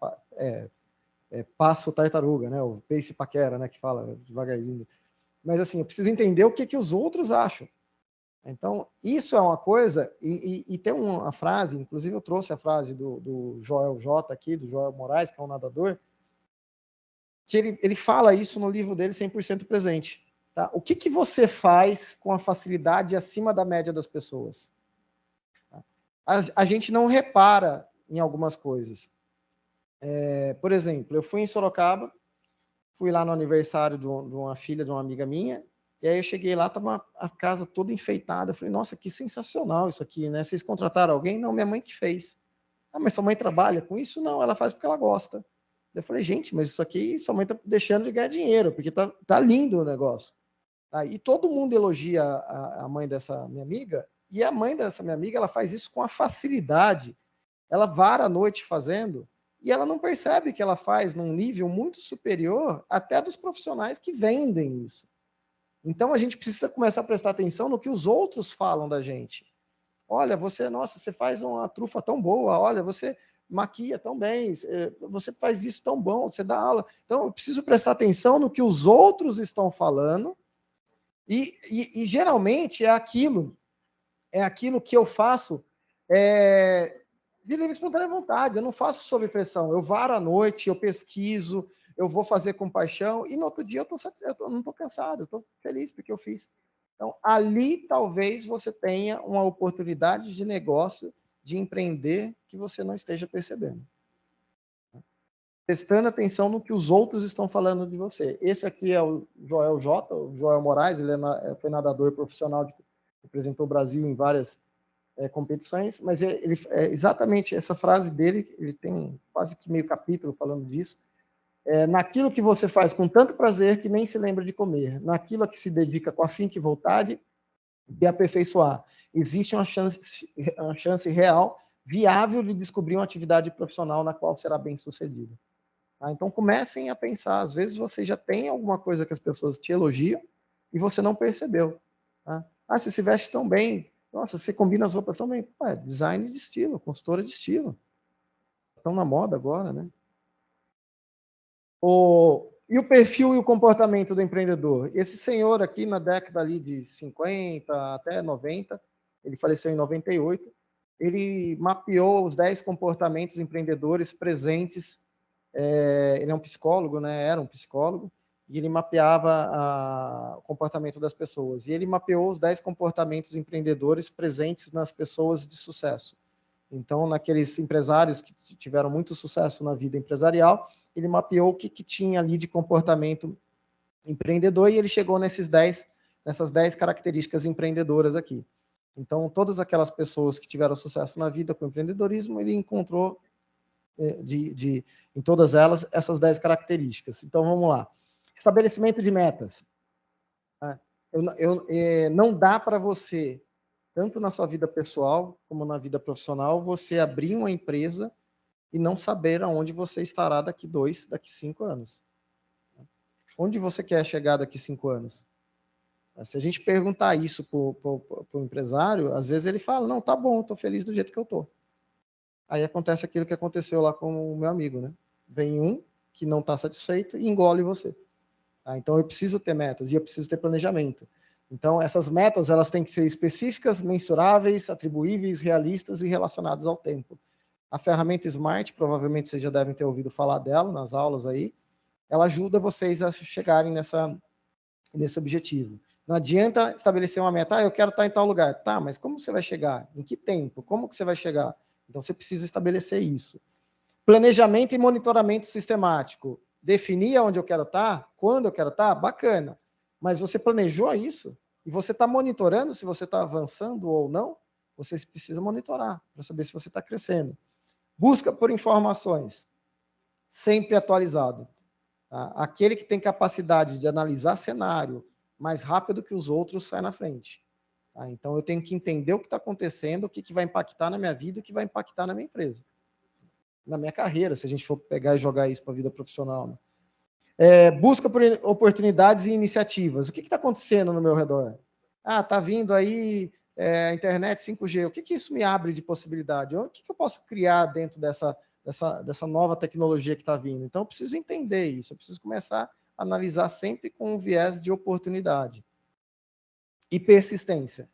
Passo tartaruga, né? O pace paquera, né? Que fala devagarzinho. Mas assim, eu preciso entender o que os outros acham. Então, isso é uma coisa, e tem uma frase, inclusive eu trouxe a frase do Joel J aqui, do Joel Moraes, que é um nadador, que ele fala isso no livro dele, 100% presente. Tá? O que você faz com a facilidade acima da média das pessoas? Tá? A gente não repara em algumas coisas. Por exemplo, eu fui em Sorocaba, fui lá no aniversário de uma filha de uma amiga minha, e aí eu cheguei lá, estava a casa toda enfeitada. Eu falei, nossa, que sensacional isso aqui, né? Vocês contrataram alguém? Não, minha mãe que fez. Mas sua mãe trabalha com isso? Não, ela faz porque ela gosta. Eu falei, gente, mas isso aqui sua mãe está deixando de ganhar dinheiro, porque tá lindo o negócio. E todo mundo elogia a mãe dessa minha amiga, e a mãe dessa minha amiga, ela faz isso com a facilidade. Ela vara a noite fazendo, e ela não percebe que ela faz num nível muito superior até dos profissionais que vendem isso. Então, a gente precisa começar a prestar atenção no que os outros falam da gente. Olha, você faz uma trufa tão boa, olha, você maquia tão bem, você faz isso tão bom, você dá aula. Então, eu preciso prestar atenção no que os outros estão falando, e geralmente é aquilo que eu faço de livre e espontânea vontade, eu não faço sob pressão, eu varo à noite, eu pesquiso, eu vou fazer com paixão, e no outro dia eu não estou cansado, eu estou feliz porque eu fiz. Então, ali talvez você tenha uma oportunidade de negócio, de empreender, que você não esteja percebendo. Prestando atenção no que os outros estão falando de você. Esse aqui é o Joel J, o Joel Moraes, ele foi nadador profissional, representou o Brasil em várias competições, mas exatamente essa frase dele, ele tem quase que meio capítulo falando disso. Naquilo que você faz com tanto prazer que nem se lembra de comer, naquilo a que se dedica com afinco e vontade de aperfeiçoar. Existe uma chance real, viável, de descobrir uma atividade profissional na qual será bem sucedido. Tá? Então, comecem a pensar. Às vezes, você já tem alguma coisa que as pessoas te elogiam e você não percebeu. Tá? Ah, você se veste tão bem. Nossa, você combina as roupas tão bem. Ué, design de estilo, consultora de estilo. Estão na moda agora, né? E o perfil e o comportamento do empreendedor? Esse senhor aqui, na década ali de 50 até 90, ele faleceu em 98, ele mapeou os 10 comportamentos empreendedores presentes. Ele é um psicólogo, né? Era um psicólogo, e ele mapeava o comportamento das pessoas. E ele mapeou os 10 comportamentos empreendedores presentes nas pessoas de sucesso. Então, naqueles empresários que tiveram muito sucesso na vida empresarial, ele mapeou o que tinha ali de comportamento empreendedor e ele chegou nessas 10 características empreendedoras aqui. Então, todas aquelas pessoas que tiveram sucesso na vida com o empreendedorismo, ele encontrou em todas elas essas 10 características. Então, vamos lá. Estabelecimento de metas. Não dá para você, tanto na sua vida pessoal como na vida profissional, você abrir uma empresa e não saber aonde você estará daqui 2, daqui 5 anos. Onde você quer chegar daqui 5 anos? Se a gente perguntar isso para o empresário, às vezes ele fala, não, tá bom, estou feliz do jeito que eu estou. Aí acontece aquilo que aconteceu lá com o meu amigo, né? Vem um que não está satisfeito e engole você. Então, eu preciso ter metas e eu preciso ter planejamento. Então, essas metas elas têm que ser específicas, mensuráveis, atribuíveis, realistas e relacionadas ao tempo. A ferramenta Smart, provavelmente vocês já devem ter ouvido falar dela nas aulas aí, ela ajuda vocês a chegarem nesse objetivo. Não adianta estabelecer uma meta, eu quero estar em tal lugar. Tá, mas como você vai chegar? Em que tempo? Como que você vai chegar? Então, você precisa estabelecer isso. Planejamento e monitoramento sistemático. Definir onde eu quero estar, quando eu quero estar, bacana. Mas você planejou isso? E você está monitorando se você está avançando ou não? Você precisa monitorar para saber se você está crescendo. Busca por informações. Sempre atualizado. Tá? Aquele que tem capacidade de analisar cenário mais rápido que os outros sai na frente. Tá? Então, eu tenho que entender o que está acontecendo, o que vai impactar na minha vida e o que vai impactar na minha empresa. Na minha carreira, se a gente for pegar e jogar isso para a vida profissional. Né? Busca por oportunidades e iniciativas. O que está acontecendo no meu redor? Está vindo aí a internet 5G. O que isso me abre de possibilidade? O que eu posso criar dentro dessa nova tecnologia que está vindo? Então, eu preciso entender isso. Eu preciso começar a analisar sempre com um viés de oportunidade. E persistência.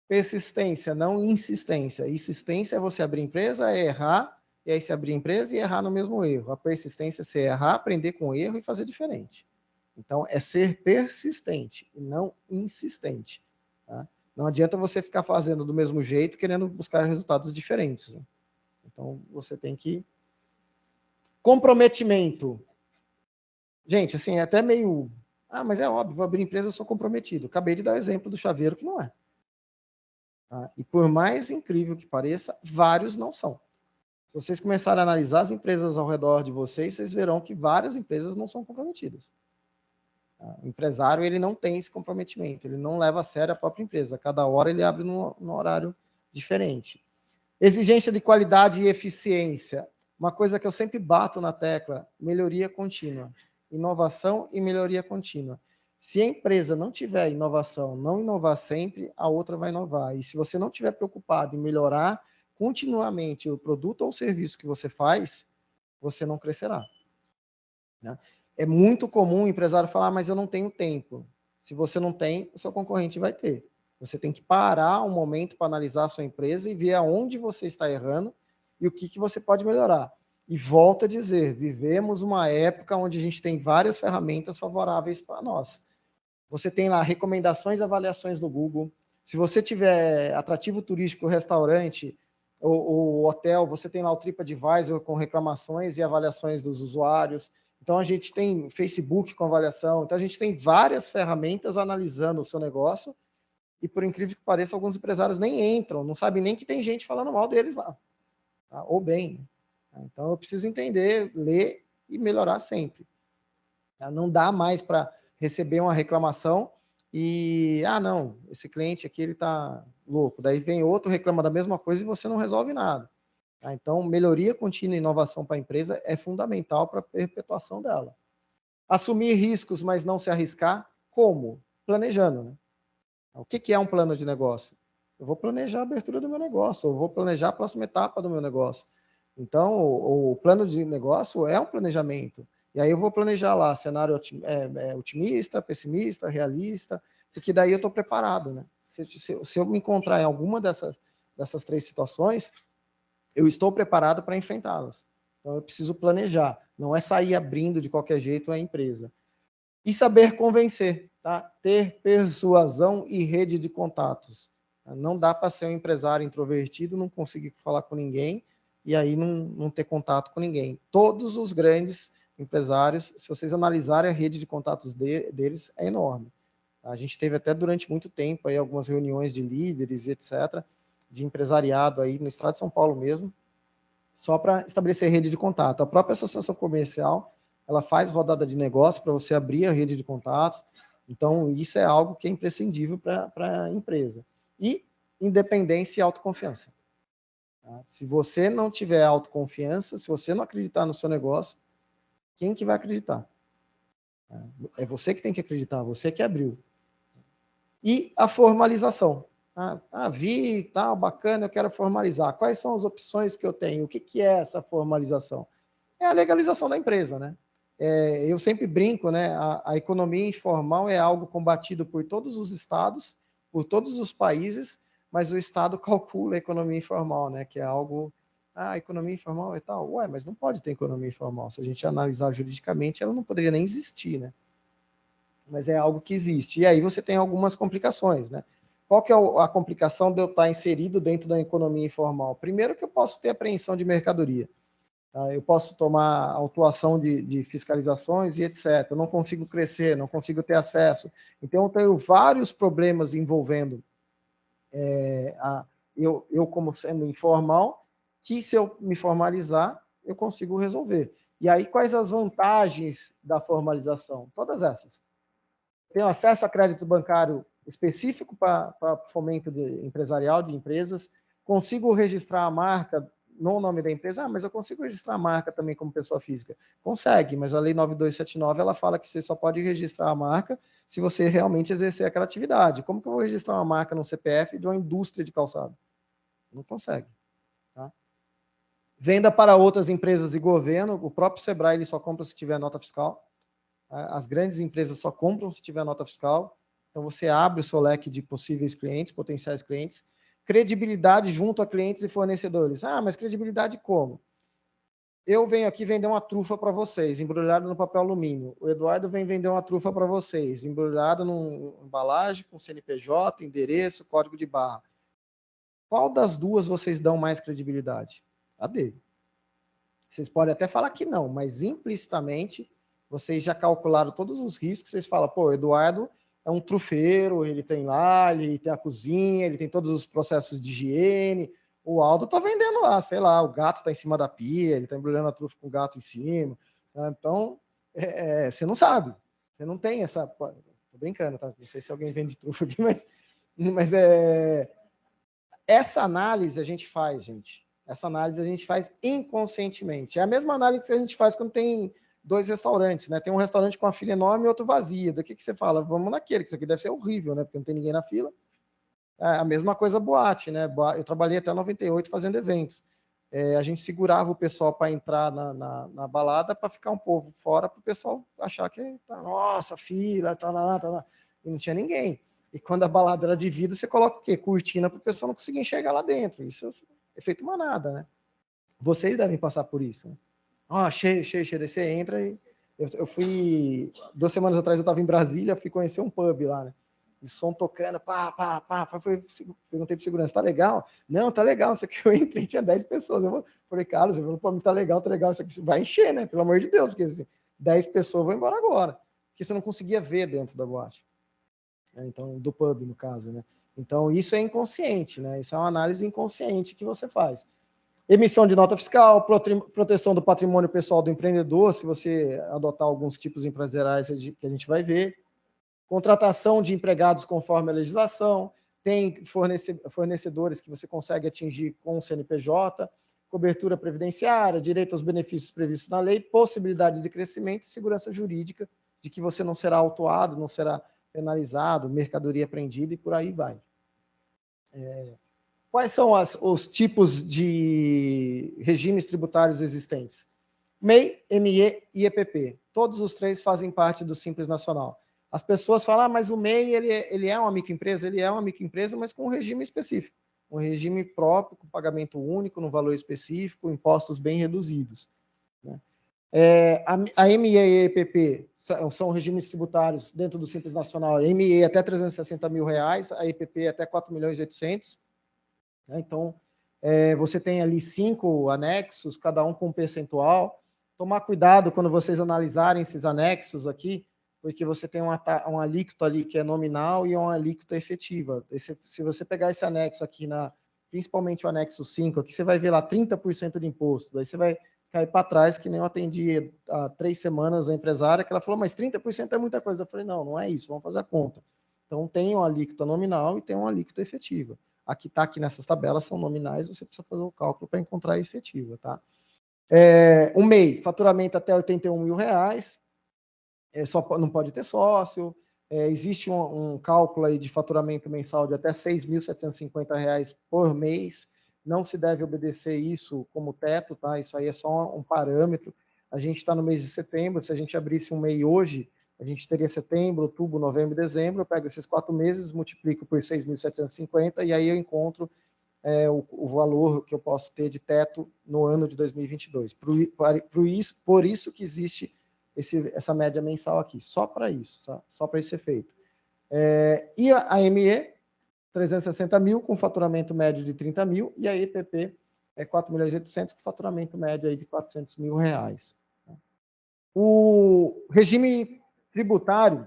Persistência, não insistência. Insistência é você abrir empresa, é errar, e aí se abrir empresa e errar no mesmo erro. A persistência é você errar, aprender com o erro e fazer diferente. Então, é ser persistente e não insistente. Tá? Não adianta você ficar fazendo do mesmo jeito, querendo buscar resultados diferentes. Né? Então, você tem que... Comprometimento. Gente, assim, é até meio... mas é óbvio, vou abrir empresa, eu sou comprometido. Acabei de dar o exemplo do chaveiro, que não é. Tá? E por mais incrível que pareça, vários não são. Se vocês começarem a analisar as empresas ao redor de vocês, vocês verão que várias empresas não são comprometidas. Tá? O empresário ele não tem esse comprometimento, ele não leva a sério a própria empresa. Cada hora ele abre num horário diferente. Exigência de qualidade e eficiência. Uma coisa que eu sempre bato na tecla, melhoria contínua. Inovação e melhoria contínua. Se a empresa não tiver inovação, não inovar sempre, a outra vai inovar. E se você não estiver preocupado em melhorar continuamente o produto ou o serviço que você faz, você não crescerá. Né? É muito comum o empresário falar, mas eu não tenho tempo. Se você não tem, o seu concorrente vai ter. Você tem que parar um momento para analisar a sua empresa e ver aonde você está errando e o que você pode melhorar. E volto a dizer, vivemos uma época onde a gente tem várias ferramentas favoráveis para nós. Você tem lá recomendações e avaliações no Google. Se você tiver atrativo turístico, restaurante ou hotel, você tem lá o TripAdvisor com reclamações e avaliações dos usuários. Então, a gente tem Facebook com avaliação. Então, a gente tem várias ferramentas analisando o seu negócio e, por incrível que pareça, alguns empresários nem entram, não sabem nem que tem gente falando mal deles lá. Tá? Ou bem. Então, eu preciso entender, ler e melhorar sempre. Não dá mais para receber uma reclamação e, não, esse cliente aqui ele está louco. Daí vem outro, reclama da mesma coisa e você não resolve nada. Tá? Então, melhoria contínua e inovação para a empresa é fundamental para a perpetuação dela. Assumir riscos, mas não se arriscar, como? Planejando, né? O que é um plano de negócio? Eu vou planejar a abertura do meu negócio, eu vou planejar a próxima etapa do meu negócio. Então, o plano de negócio é um planejamento. E aí eu vou planejar lá cenário otimista, pessimista, realista, porque daí eu estou preparado, né? Se eu me encontrar em alguma dessas três situações, eu estou preparado para enfrentá-las. Então, eu preciso planejar, não é sair abrindo de qualquer jeito a empresa. E saber convencer, tá? Ter persuasão e rede de contatos. Não dá para ser um empresário introvertido, não conseguir falar com ninguém e aí não ter contato com ninguém. Todos os grandes empresários, se vocês analisarem a rede de contatos deles, é enorme. A gente teve até durante muito tempo aí algumas reuniões de líderes, etc., de empresariado aí no estado de São Paulo mesmo, só para estabelecer rede de contato. A própria associação comercial, ela faz rodada de negócio para você abrir a rede de contatos. Então, isso é algo que é imprescindível para a empresa. E independência e autoconfiança. Tá? Se você não tiver autoconfiança, se você não acreditar no seu negócio, quem que vai acreditar? É você que tem que acreditar, você que abriu. E a formalização. Vi, tal, bacana, eu quero formalizar. Quais são as opções que eu tenho? O que é essa formalização? É a legalização da empresa, né? Eu sempre brinco, né? A economia informal é algo combatido por todos os estados, por todos os países, mas o Estado calcula a economia informal, né? Que é algo... a economia informal é tal. Ué, mas não pode ter economia informal. Se a gente analisar juridicamente, ela não poderia nem existir, né? Mas é algo que existe. E aí você tem algumas complicações, né? Qual que é a complicação de eu estar inserido dentro da economia informal? Primeiro que eu posso ter apreensão de mercadoria. Tá? Eu posso tomar autuação de fiscalizações e etc. Eu não consigo crescer, não consigo ter acesso. Então, eu tenho vários problemas envolvendo eu como sendo informal, que se eu me formalizar, eu consigo resolver. E aí, quais as vantagens da formalização? Todas essas. Tenho acesso a crédito bancário específico para fomento empresarial de empresas, consigo registrar a marca no nome da empresa, mas eu consigo registrar a marca também como pessoa física. Consegue, mas a Lei 9279, ela fala que você só pode registrar a marca se você realmente exercer aquela atividade. Como que eu vou registrar uma marca no CPF de uma indústria de calçado? Não consegue. Tá? Venda para outras empresas e governo, o próprio Sebrae ele só compra se tiver nota fiscal. As grandes empresas só compram se tiver nota fiscal. Então, você abre o seu leque de possíveis clientes, potenciais clientes. Credibilidade junto a clientes e fornecedores. Mas credibilidade como? Eu venho aqui vender uma trufa para vocês, embrulhada no papel alumínio. O Eduardo vem vender uma trufa para vocês, embrulhada numa embalagem com CNPJ, endereço, código de barra. Qual das duas vocês dão mais credibilidade? A dele. Vocês podem até falar que não, mas implicitamente vocês já calcularam todos os riscos, vocês falam, pô, o Eduardo é um trufeiro, ele tem lá, ele tem a cozinha, ele tem todos os processos de higiene, o Aldo tá vendendo lá, sei lá, o gato tá em cima da pia, ele tá embrulhando a trufa com o gato em cima, tá? Então, você não sabe, você não tem essa... Tô brincando, tá? Não sei se alguém vende trufa aqui, mas essa análise a gente faz, gente. Essa análise a gente faz inconscientemente. É a mesma análise que a gente faz quando tem 2 restaurantes, né? Tem um restaurante com a fila enorme e outro vazio. Do que você fala? Vamos naquele, que isso aqui deve ser horrível, né? Porque não tem ninguém na fila. É a mesma coisa boate, né? Eu trabalhei até 98 fazendo eventos. A gente segurava o pessoal para entrar na balada para ficar um pouco fora, para o pessoal achar que, nossa, fila, tá lá. E não tinha ninguém. E quando a balada era de vidro, você coloca o quê? Cortina para o pessoal não conseguir enxergar lá dentro. Isso é efeito manada, né? Vocês devem passar por isso. Né? Cheio. Daí você entra e... Eu fui... 2 semanas atrás eu estava em Brasília, fui conhecer um pub lá, né? O som tocando, pá. Perguntei pro segurança, tá legal? Não, tá legal, isso aqui eu entrei, tinha 10 pessoas. Falei, Carlos, você falou, pô, tá legal, isso aqui vai encher, né? Pelo amor de Deus, porque assim, 10 pessoas vão embora agora. Porque você não conseguia ver dentro da boate. Então, do pub, no caso, né? Então, isso é inconsciente, né? Isso é uma análise inconsciente que você faz. Emissão de nota fiscal, proteção do patrimônio pessoal do empreendedor, se você adotar alguns tipos empresariais que a gente vai ver. Contratação de empregados conforme a legislação. Tem fornecedores que você consegue atingir com o CNPJ. cobertura previdenciária, direito aos benefícios previstos na lei, possibilidade de crescimento e segurança jurídica de que você não será autuado, não será penalizado, mercadoria apreendida e por aí vai. Quais são os tipos de regimes tributários existentes? MEI, ME e EPP. Todos os três fazem parte do Simples Nacional. As pessoas falam, mas o MEI ele é uma microempresa? Ele é uma microempresa, mas com um regime específico. Um regime próprio, com pagamento único, no valor específico, impostos bem reduzidos. Né? A ME e a EPP são regimes tributários dentro do Simples Nacional. A ME até R$360 mil, a EPP até 4.800.000. Né? Então, você tem ali 5 anexos, cada um com um percentual. Tomar cuidado quando vocês analisarem esses anexos aqui, porque você tem um alíquota ali que é nominal e uma alíquota efetiva. Se você pegar esse anexo aqui, principalmente o anexo 5, aqui você vai ver lá 30% de imposto. Daí você vai cair para trás, que nem eu atendi há 3 semanas a empresária, que ela falou, mas 30% é muita coisa. Eu falei, não é isso, vamos fazer a conta. Então, tem uma alíquota nominal e tem uma alíquota efetiva. Aqui nessas tabelas são nominais, você precisa fazer o cálculo para encontrar a efetiva, tá? Um MEI, faturamento até R$81 mil, não pode ter sócio, existe um cálculo aí de faturamento mensal de até R$6.750 por mês, não se deve obedecer isso como teto, tá? Isso aí é só um parâmetro. A gente está no mês de setembro, se a gente abrisse um MEI hoje, a gente teria setembro, outubro, novembro e dezembro, eu pego esses 4 meses, multiplico por 6.750 e aí eu encontro o valor que eu posso ter de teto no ano de 2022. Por isso que existe essa média mensal aqui, só para isso, tá? Só para esse efeito. E a ME, 360 mil, com faturamento médio de 30 mil, e a EPP é 4.800.000, com faturamento médio aí de R$400 mil. O regime tributário,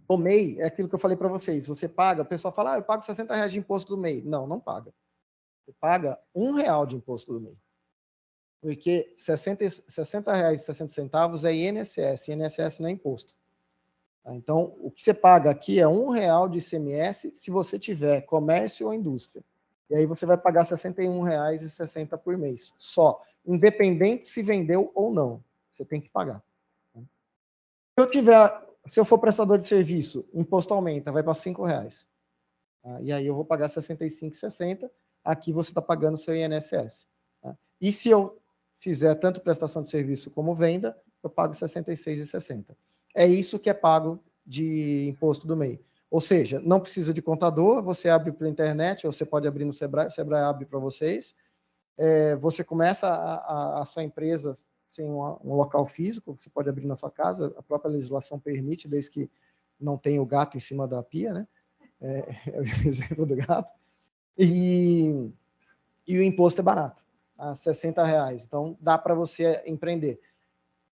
o MEI, é aquilo que eu falei para vocês, você paga, o pessoal fala, eu pago R$60 de imposto do MEI. Não paga. Você paga R$1 de imposto do MEI. Porque R$60,60 é INSS, INSS não é imposto. Tá? Então, o que você paga aqui é R$1 de ICMS se você tiver comércio ou indústria. E aí você vai pagar R$61,60 por mês. Só. Independente se vendeu ou não. Você tem que pagar. Se eu for prestador de serviço, o imposto aumenta, vai para R$5. Tá? E aí eu vou pagar R$65,60. Aqui você está pagando o seu INSS. Tá? E se eu fizer tanto prestação de serviço como venda, eu pago R$66,60. É isso que é pago de imposto do MEI. Ou seja, não precisa de contador, você abre pela internet, ou você pode abrir no Sebrae, o Sebrae abre para vocês. Você começa a sua empresa sem um local físico, você pode abrir na sua casa, a própria legislação permite, desde que não tenha o gato em cima da pia, né? É o exemplo do gato. E o imposto é barato, tá? R$60. Então, dá para você empreender.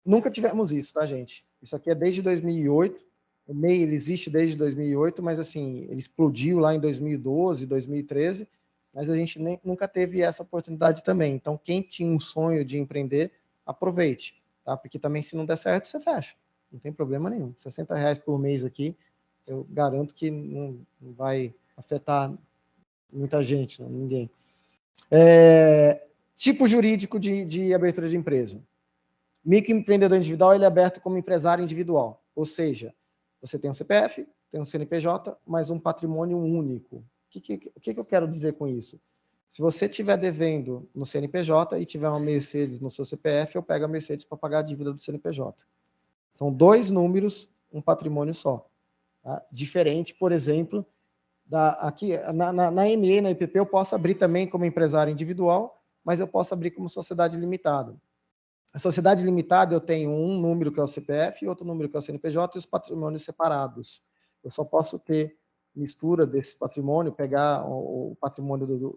Nunca tivemos isso, tá, gente? Isso aqui é desde 2008. O MEI ele existe desde 2008, mas assim, ele explodiu lá em 2012, 2013, mas a gente nunca teve essa oportunidade também. Então, quem tinha um sonho de empreender, aproveite, tá? Porque também, se não der certo, você fecha. Não tem problema nenhum. R$60 por mês aqui, eu garanto que não vai afetar muita gente, não, ninguém. Tipo jurídico de abertura de empresa. Microempreendedor individual, ele é aberto como empresário individual. Ou seja, você tem um CPF, tem um CNPJ, mas um patrimônio único. O que eu quero dizer com isso? Se você estiver devendo no CNPJ e tiver uma Mercedes no seu CPF, eu pego a Mercedes para pagar a dívida do CNPJ. São 2 números, um patrimônio só. Tá? Diferente, por exemplo, aqui na ME, na IPP, eu posso abrir também como empresário individual, mas eu posso abrir como sociedade limitada. A sociedade limitada, eu tenho um número que é o CPF e outro número que é o CNPJ e os patrimônios separados. Eu só posso ter mistura desse patrimônio, pegar o patrimônio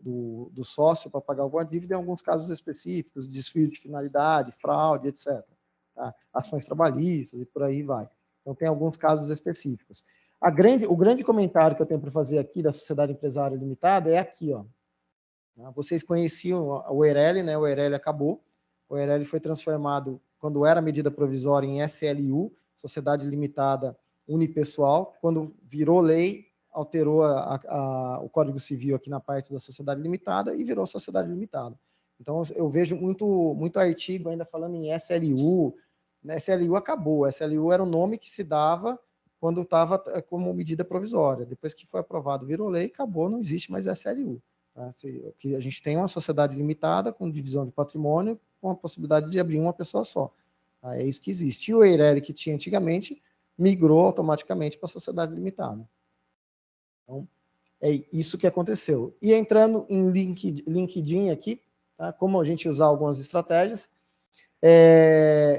do sócio para pagar alguma dívida em alguns casos específicos, desvio de finalidade, fraude, etc. Tá? Ações trabalhistas e por aí vai. Então, tem alguns casos específicos. O grande comentário que eu tenho para fazer aqui da Sociedade Empresária Limitada é aqui, ó. Vocês conheciam o EIRELI, né? O EIRELI acabou. O EIRELI foi transformado, quando era medida provisória, em SLU, Sociedade Limitada Unipessoal. Quando virou lei, alterou o Código Civil aqui na parte da Sociedade Limitada e virou Sociedade Limitada. Então, eu vejo muito artigo ainda falando em SLU. SLU acabou. SLU era o nome que se dava quando estava como medida provisória. Depois que foi aprovado, virou lei, acabou, não existe mais SLU. Tá? Que a gente tem uma sociedade limitada, com divisão de patrimônio, com a possibilidade de abrir uma pessoa só. Tá? É isso que existe. E o EIRELI, que tinha antigamente, migrou automaticamente para a sociedade limitada. Então, é isso que aconteceu. E entrando em LinkedIn aqui, tá? Como a gente usar algumas estratégias,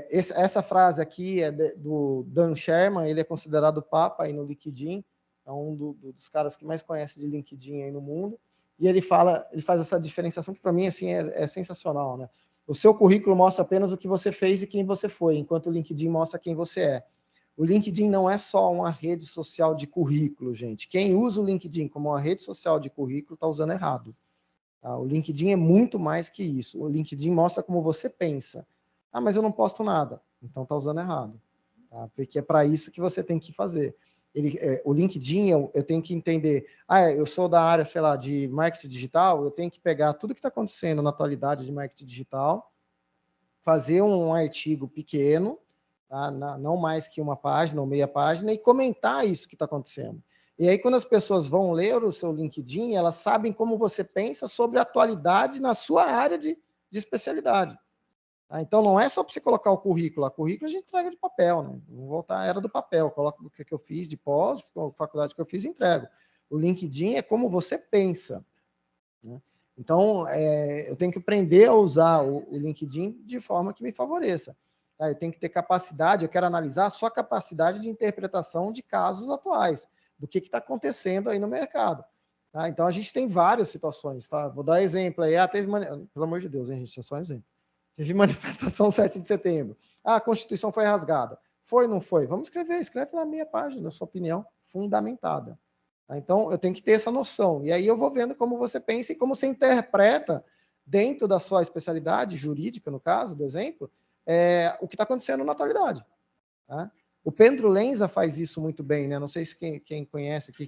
essa frase aqui é do Dan Sherman, ele é considerado o papa aí no LinkedIn, é um dos caras que mais conhece de LinkedIn aí no mundo, e ele faz essa diferenciação que para mim assim, é sensacional, né? O seu currículo mostra apenas o que você fez e quem você foi, enquanto o LinkedIn mostra quem você é. O LinkedIn não é só uma rede social de currículo, gente. Quem usa o LinkedIn como uma rede social de currículo está usando errado. Tá? O LinkedIn é muito mais que isso. O LinkedIn mostra como você pensa. Ah, mas eu não posto nada. Então está usando errado. Tá? Porque é para isso que você tem que fazer. O LinkedIn, eu tenho que entender, eu sou da área, sei lá, de marketing digital, eu tenho que pegar tudo que está acontecendo na atualidade de marketing digital, fazer um artigo pequeno, tá? Não mais que uma página ou meia página, e comentar isso que está acontecendo. E aí, quando as pessoas vão ler o seu LinkedIn, elas sabem como você pensa sobre a atualidade na sua área de especialidade. Tá? Então, não é só para você colocar o currículo. A currículo a gente entrega de papel, né? Vamos voltar à era do papel. Coloco o que eu fiz de pós, a faculdade que eu fiz e entrego. O LinkedIn é como você pensa. Né? Então, eu tenho que aprender a usar o LinkedIn de forma que me favoreça. Tá? Eu tenho que ter capacidade, eu quero analisar a sua capacidade de interpretação de casos atuais, do que está acontecendo aí no mercado. Tá? Então, a gente tem várias situações. Tá? Vou dar exemplo aí. Pelo amor de Deus, hein, gente? É só um exemplo. Teve manifestação 7 de setembro. A Constituição foi rasgada. Foi ou não foi? Vamos escrever. Escreve na minha página, sua opinião fundamentada. Então, eu tenho que ter essa noção. E aí eu vou vendo como você pensa e como você interpreta, dentro da sua especialidade jurídica, no caso, do exemplo, o que está acontecendo na atualidade. Tá? O Pedro Lenza faz isso muito bem, né? Não sei se quem conhece aqui,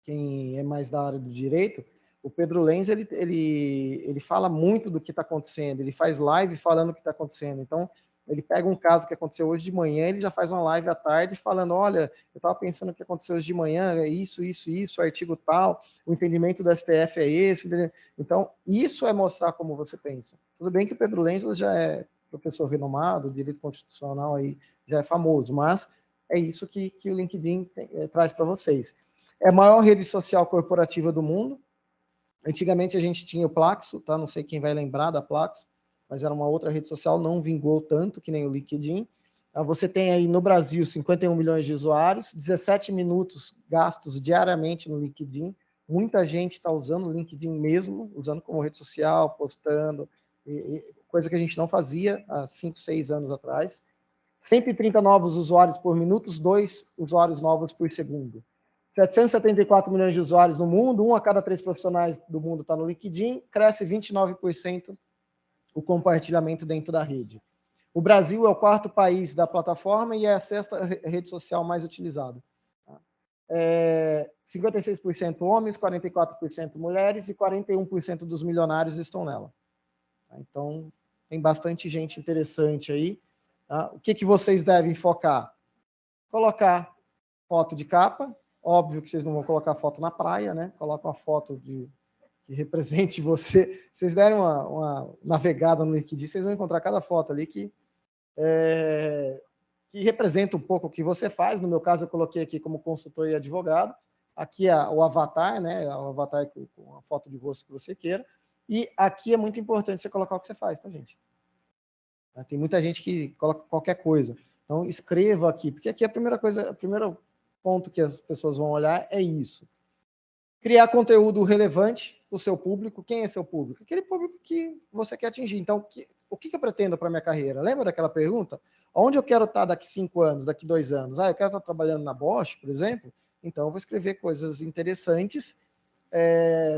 quem é mais da área do direito, o Pedro Lenza, ele fala muito do que está acontecendo, ele faz live falando o que está acontecendo. Então, ele pega um caso que aconteceu hoje de manhã, ele já faz uma live à tarde falando, olha, eu estava pensando o que aconteceu hoje de manhã, é isso, artigo tal, o entendimento do STF é esse. Então, isso é mostrar como você pensa. Tudo bem que o Pedro Lenza já é professor renomado, direito constitucional aí já é famoso, mas é isso que o LinkedIn traz para vocês. É a maior rede social corporativa do mundo. Antigamente a gente tinha o Plaxo, tá? Não sei quem vai lembrar da Plaxo, mas era uma outra rede social, não vingou tanto que nem o LinkedIn. Você tem aí no Brasil 51 milhões de usuários, 17 minutos gastos diariamente no LinkedIn. Muita gente está usando o LinkedIn mesmo, usando como rede social, postando, coisa que a gente não fazia há 5, 6 anos atrás. 130 novos usuários por minuto, 2 usuários novos por segundo. 774 milhões de usuários no mundo, 1 a cada 3 profissionais do mundo está no LinkedIn, cresce 29% o compartilhamento dentro da rede. O Brasil é o 4º país da plataforma e é a 6ª rede social mais utilizada. 56% homens, 44% mulheres e 41% dos milionários estão nela. Então, tem bastante gente interessante aí. Tá? O que vocês devem focar? Colocar foto de capa. Óbvio que vocês não vão colocar foto na praia, né? Coloca uma foto que represente você. Vocês derem uma navegada no LinkedIn, vocês vão encontrar cada foto ali que representa um pouco o que você faz. No meu caso, eu coloquei aqui como consultor e advogado. Aqui é o avatar, né? O avatar com a foto de rosto que você queira. E aqui é muito importante você colocar o que você faz, tá, gente? Tem muita gente que coloca qualquer coisa. Então, escreva aqui, porque aqui a primeira coisa, o primeiro ponto que as pessoas vão olhar é isso. Criar conteúdo relevante para o seu público. Quem é seu público? Aquele público que você quer atingir. Então, o que eu pretendo para a minha carreira? Lembra daquela pergunta? Onde eu quero estar daqui 5 anos, daqui 2 anos? Eu quero estar trabalhando na Bosch, por exemplo? Então, eu vou escrever coisas interessantes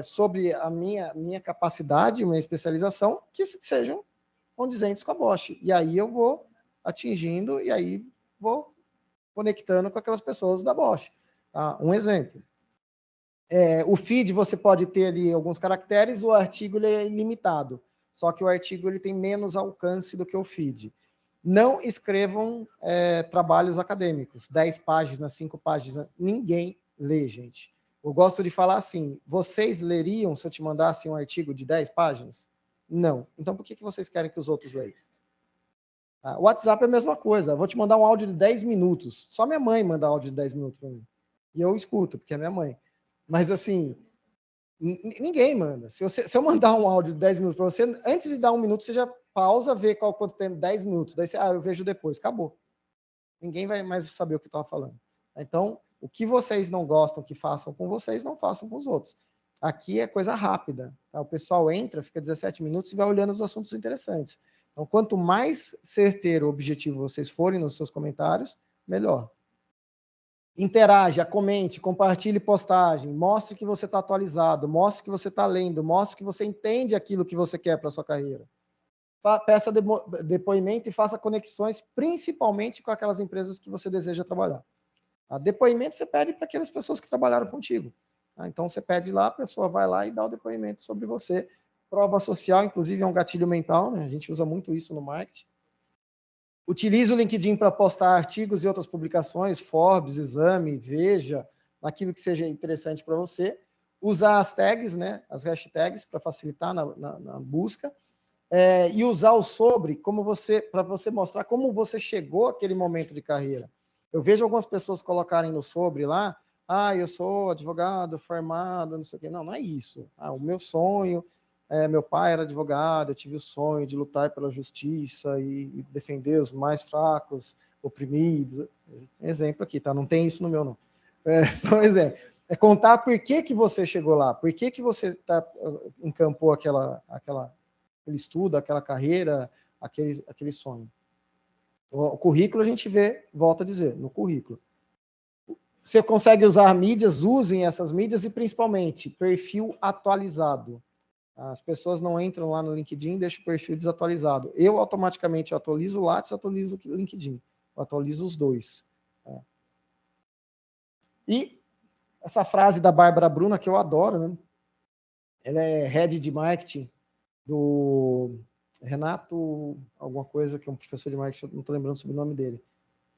sobre a minha capacidade, minha especialização, que sejam condizentes com a Bosch. E aí eu vou atingindo e aí vou conectando com aquelas pessoas da Bosch. Tá? Um exemplo. O feed você pode ter ali alguns caracteres, o artigo ele é ilimitado, só que o artigo ele tem menos alcance do que o feed. Não escrevam trabalhos acadêmicos, 10 páginas, 5 páginas, ninguém lê, gente. Eu gosto de falar assim, vocês leriam se eu te mandasse um artigo de 10 páginas? Não. Então por que vocês querem que os outros leiam? O WhatsApp é a mesma coisa, eu vou te mandar um áudio de 10 minutos, só minha mãe manda áudio de 10 minutos para mim, e eu escuto, porque é minha mãe. Mas assim, ninguém manda. Se eu mandar um áudio de 10 minutos para você, antes de dar 1 minuto, você já pausa, vê quanto tempo, 10 minutos. Daí você, eu vejo depois, acabou. Ninguém vai mais saber o que eu estava falando. Então, o que vocês não gostam que façam com vocês, não façam com os outros. Aqui é coisa rápida. Tá? O pessoal entra, fica 17 minutos e vai olhando os assuntos interessantes. Então, quanto mais certeiro o objetivo vocês forem nos seus comentários, melhor. Interaja, comente, compartilhe postagem, mostre que você está atualizado, mostre que você está lendo, mostre que você entende aquilo que você quer para a sua carreira. Peça depoimento e faça conexões, principalmente com aquelas empresas que você deseja trabalhar. Depoimento você pede para aquelas pessoas que trabalharam contigo. Então, você pede lá, a pessoa vai lá e dá o depoimento sobre você. Prova social, inclusive, é um gatilho mental, né? A gente usa muito isso no marketing. Utilize o LinkedIn para postar artigos e outras publicações, Forbes, Exame, Veja, aquilo que seja interessante para você. Usar as tags, né, as hashtags, para facilitar na busca. E usar o sobre para você mostrar como você chegou àquele momento de carreira. Eu vejo algumas pessoas colocarem no sobre lá, eu sou advogado, formado, não sei o quê. Não, não é isso. O meu sonho... meu pai era advogado, eu tive o sonho de lutar pela justiça e defender os mais fracos, oprimidos. Exemplo aqui, tá? Não tem isso no meu, não. Só um exemplo. É contar por que você chegou lá, por que você encampou aquele estudo, aquela carreira, aquele sonho. O currículo a gente vê, volta a dizer, no currículo. Você consegue usar mídias, usem essas mídias e, principalmente, perfil atualizado. As pessoas não entram lá no LinkedIn e deixam o perfil desatualizado. Eu automaticamente atualizo o Lattes, atualizo o LinkedIn. Eu atualizo os dois. E essa frase da Bárbara Bruna, que eu adoro, né? Ela é head de marketing do Renato, alguma coisa, que é um professor de marketing, não estou lembrando sobre o nome dele.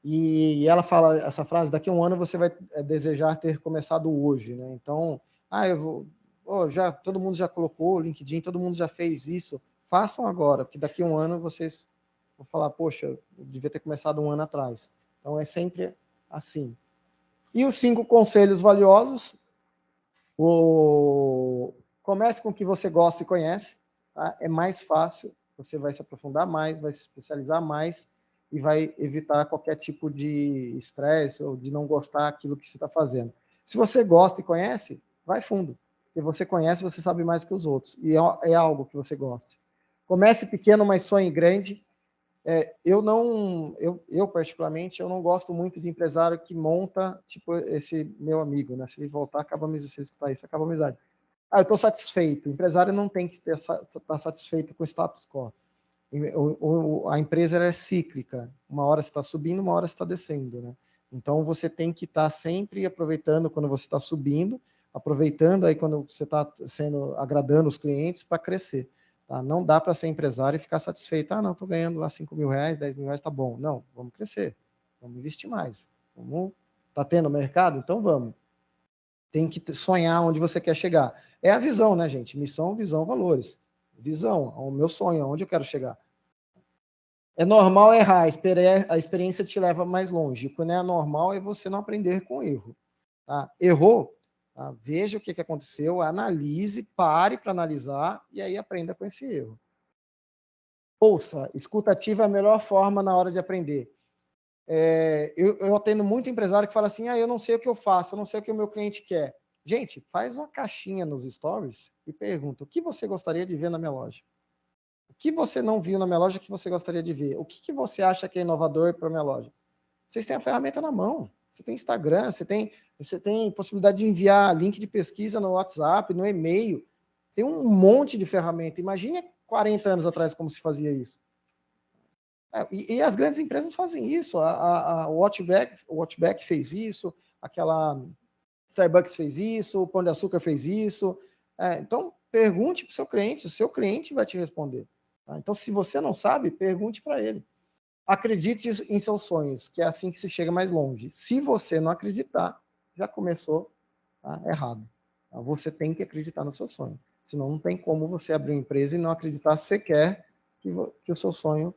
E ela fala essa frase, daqui a 1 ano você vai desejar ter começado hoje, né? Então, eu vou... todo mundo já colocou o LinkedIn, todo mundo já fez isso, façam agora, porque daqui a 1 ano vocês vão falar, poxa, eu devia ter começado 1 ano atrás. Então, é sempre assim. E os 5 conselhos valiosos, comece com o que você gosta e conhece, tá? É mais fácil, você vai se aprofundar mais, vai se especializar mais e vai evitar qualquer tipo de estresse ou de não gostar daquilo que você está fazendo. Se você gosta e conhece, vai fundo. Porque você conhece, você sabe mais que os outros. E é algo que você gosta. Comece pequeno, mas sonhe grande. Eu particularmente, eu não gosto muito de empresário que monta, tipo esse meu amigo, né? Se ele voltar, se ele escutar isso, acaba a amizade. Eu estou satisfeito. O empresário não tem que estar satisfeito com o status quo. A empresa é cíclica. Uma hora você está subindo, uma hora você está descendo, né? Então, você tem que estar sempre aproveitando quando você está subindo, aproveitando aí quando você está agradando os clientes para crescer. Tá? Não dá para ser empresário e ficar satisfeito. Não, estou ganhando lá 5 mil reais, 10 mil reais, tá bom. Não, vamos crescer. Vamos investir mais. Está tendo mercado? Então vamos. Tem que sonhar onde você quer chegar. É a visão, né, gente? Missão, visão, valores. Visão, o meu sonho, aonde eu quero chegar. É normal errar, a experiência te leva mais longe. O que não é normal é você não aprender com o erro. Tá? Errou? Tá? Veja o que aconteceu, analise, pare para analisar e aí aprenda com esse erro. Ouça, escuta ativa é a melhor forma na hora de aprender. Eu atendo muito empresário que fala assim, eu não sei o que eu faço, eu não sei o que o meu cliente quer. Gente, faz uma caixinha nos stories e pergunta, o que você gostaria de ver na minha loja? O que você não viu na minha loja que você gostaria de ver? O que você acha que é inovador para a minha loja? Vocês têm a ferramenta na mão. Você tem Instagram, você tem possibilidade de enviar link de pesquisa no WhatsApp, no e-mail. Tem um monte de ferramenta. Imagine 40 anos atrás como se fazia isso. E as grandes empresas fazem isso. O Watchback fez isso, aquela Starbucks fez isso, o Pão de Açúcar fez isso. Então, pergunte para o seu cliente vai te responder. Tá? Então, se você não sabe, pergunte para ele. Acredite em seus sonhos, que é assim que se chega mais longe. Se você não acreditar, já começou errado. Então, você tem que acreditar no seu sonho. Senão não tem como você abrir uma empresa e não acreditar sequer que o seu sonho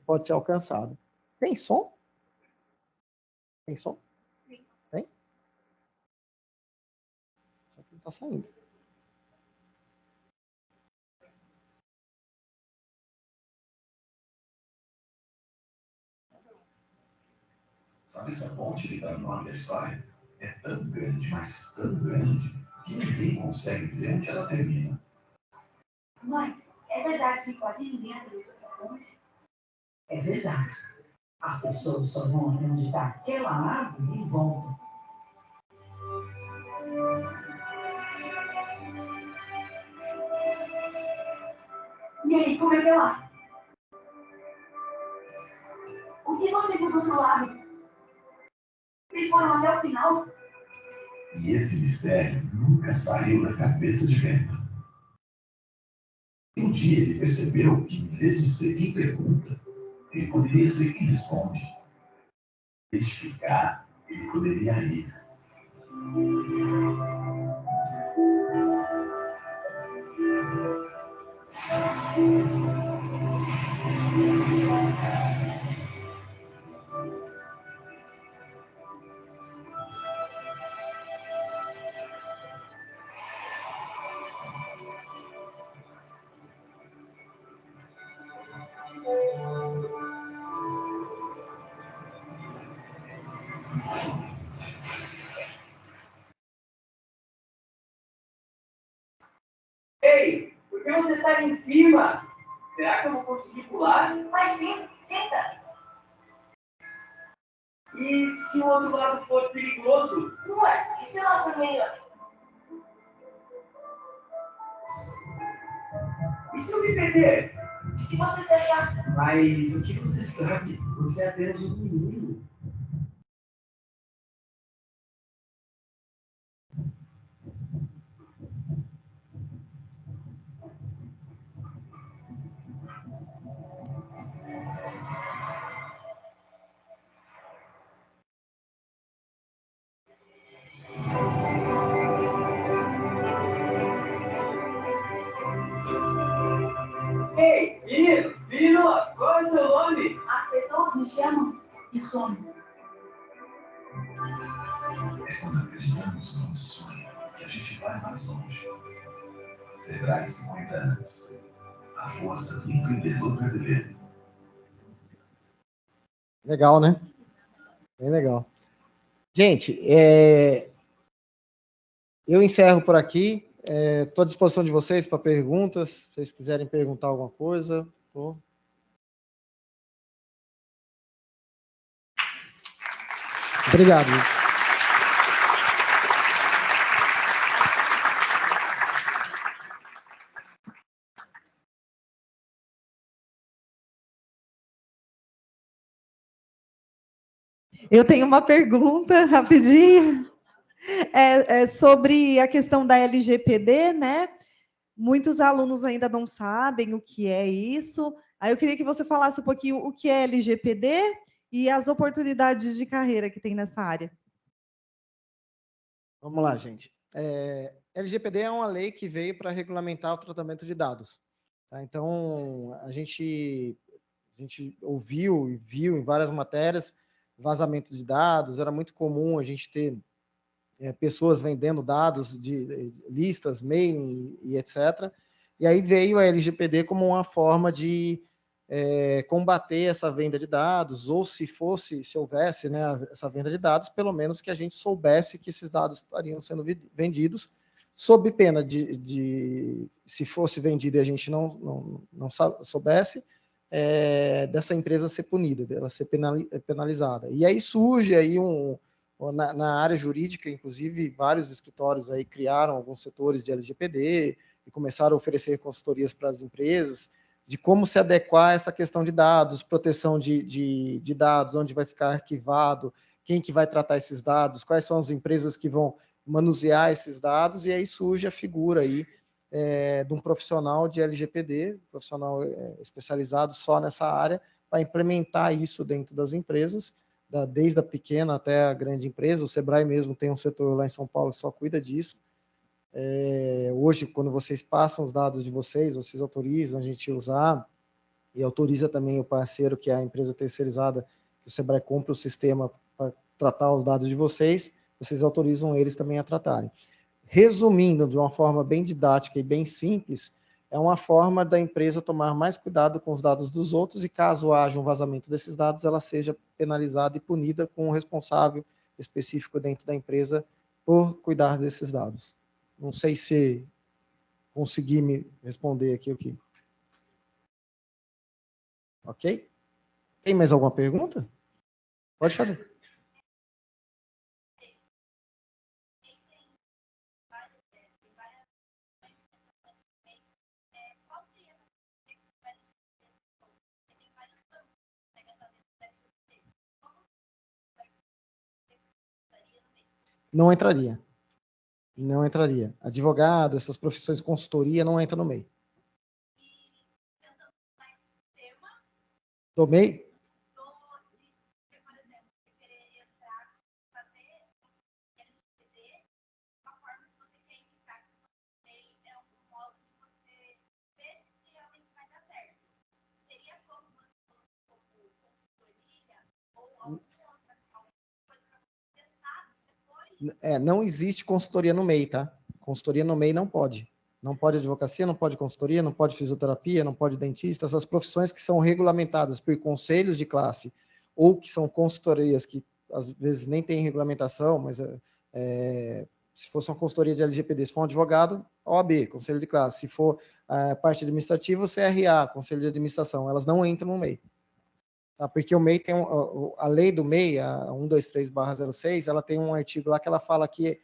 pode ser alcançado. Tem som? Tem som? Tem? Só que não está saindo. Sabe essa ponte que está no nome da história? É tão grande, mas tão grande, que ninguém consegue ver onde ela termina. Mãe, é verdade que quase ninguém atravessou essa ponte? É verdade. As pessoas só vão até onde está aquela árvore e voltam. E aí, como é que é lá? O que você viu do outro lado? Eles foram até o final? E esse mistério nunca saiu da cabeça de Bento. Um dia ele percebeu que, em vez de ser quem pergunta, ele poderia ser quem responde. Em vez de ficar, ele poderia ir. Ei, por que você está ali em cima? Será que eu vou conseguir pular? Mas sim, tenta. E se o outro lado for perigoso? Ué, e se lá for melhor? E se eu me perder? E se você se achar? Mas o que você sabe? Você é apenas um menino. Ei, menino, qual é o seu nome? As pessoas me chamam de sonho. É quando acreditamos no nosso sonho que a gente vai mais longe. Sebrae 50 anos. A força do empreendedor brasileiro. Legal, né? Bem legal. Gente, eu encerro por aqui. Estou à disposição de vocês para perguntas. Se vocês quiserem perguntar alguma coisa. Obrigado. Eu tenho uma pergunta rapidinho. Sobre a questão da LGPD, né? Muitos alunos ainda não sabem o que é isso. Aí eu queria que você falasse um pouquinho o que é LGPD e as oportunidades de carreira que tem nessa área. Vamos lá, gente. LGPD é uma lei que veio para regulamentar o tratamento de dados. Tá? Então, a gente ouviu e viu em várias matérias vazamento de dados. Era muito comum a gente ter pessoas vendendo dados de listas, mailing e etc. E aí veio a LGPD como uma forma de combater essa venda de dados, ou se houvesse, né, essa venda de dados, pelo menos que a gente soubesse que esses dados estariam sendo vendidos, sob pena de se fosse vendido e a gente não soubesse, dessa empresa ser punida, dela ser penalizada. E aí surge aí na área jurídica, inclusive, vários escritórios aí criaram alguns setores de LGPD e começaram a oferecer consultorias para as empresas. de como se adequar a essa questão de dados, proteção de dados, onde vai ficar arquivado, quem que vai tratar esses dados, quais são as empresas que vão manusear esses dados, e aí surge a figura aí de um profissional de LGPD, profissional especializado só nessa área, para implementar isso dentro das empresas, desde a pequena até a grande empresa. O Sebrae mesmo tem um setor lá em São Paulo que só cuida disso. Hoje, quando vocês passam os dados de vocês autorizam a gente usar, e autoriza também o parceiro, que é a empresa terceirizada, que o Sebrae compra o sistema para tratar os dados de vocês autorizam eles também a tratarem. Resumindo, de uma forma bem didática e bem simples, é uma forma da empresa tomar mais cuidado com os dados dos outros e, caso haja um vazamento desses dados, ela seja penalizada e punida com um responsável específico dentro da empresa por cuidar desses dados. Não sei se consegui me responder aqui o que. Ok? Tem mais alguma pergunta? Pode fazer. Não entraria. Não entraria. Advogado, essas profissões de consultoria não entra no meio. Do meio? Não existe consultoria no MEI, tá? Consultoria no MEI não pode. Não pode advocacia, não pode consultoria, não pode fisioterapia, não pode dentista. Essas profissões que são regulamentadas por conselhos de classe ou que são consultorias que às vezes nem tem regulamentação, mas se fosse uma consultoria de LGPD, se for um advogado, OAB, conselho de classe. Se for parte administrativa, o CRA, conselho de administração. Elas não entram no MEI. Tá? Porque o MEI tem a lei do MEI, a 123/06, ela tem um artigo lá que ela fala que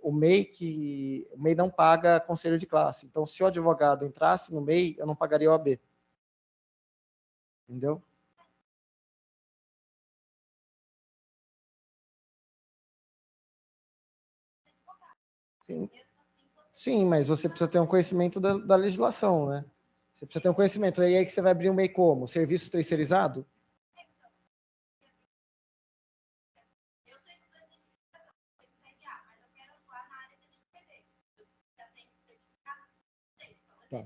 o MEI não paga conselho de classe. Então, se o advogado entrasse no MEI, eu não pagaria o OAB. Entendeu? Sim. Sim, mas você precisa ter um conhecimento da legislação, né? Você precisa ter um conhecimento. E aí que você vai abrir um MEI como? Serviço terceirizado? Tá.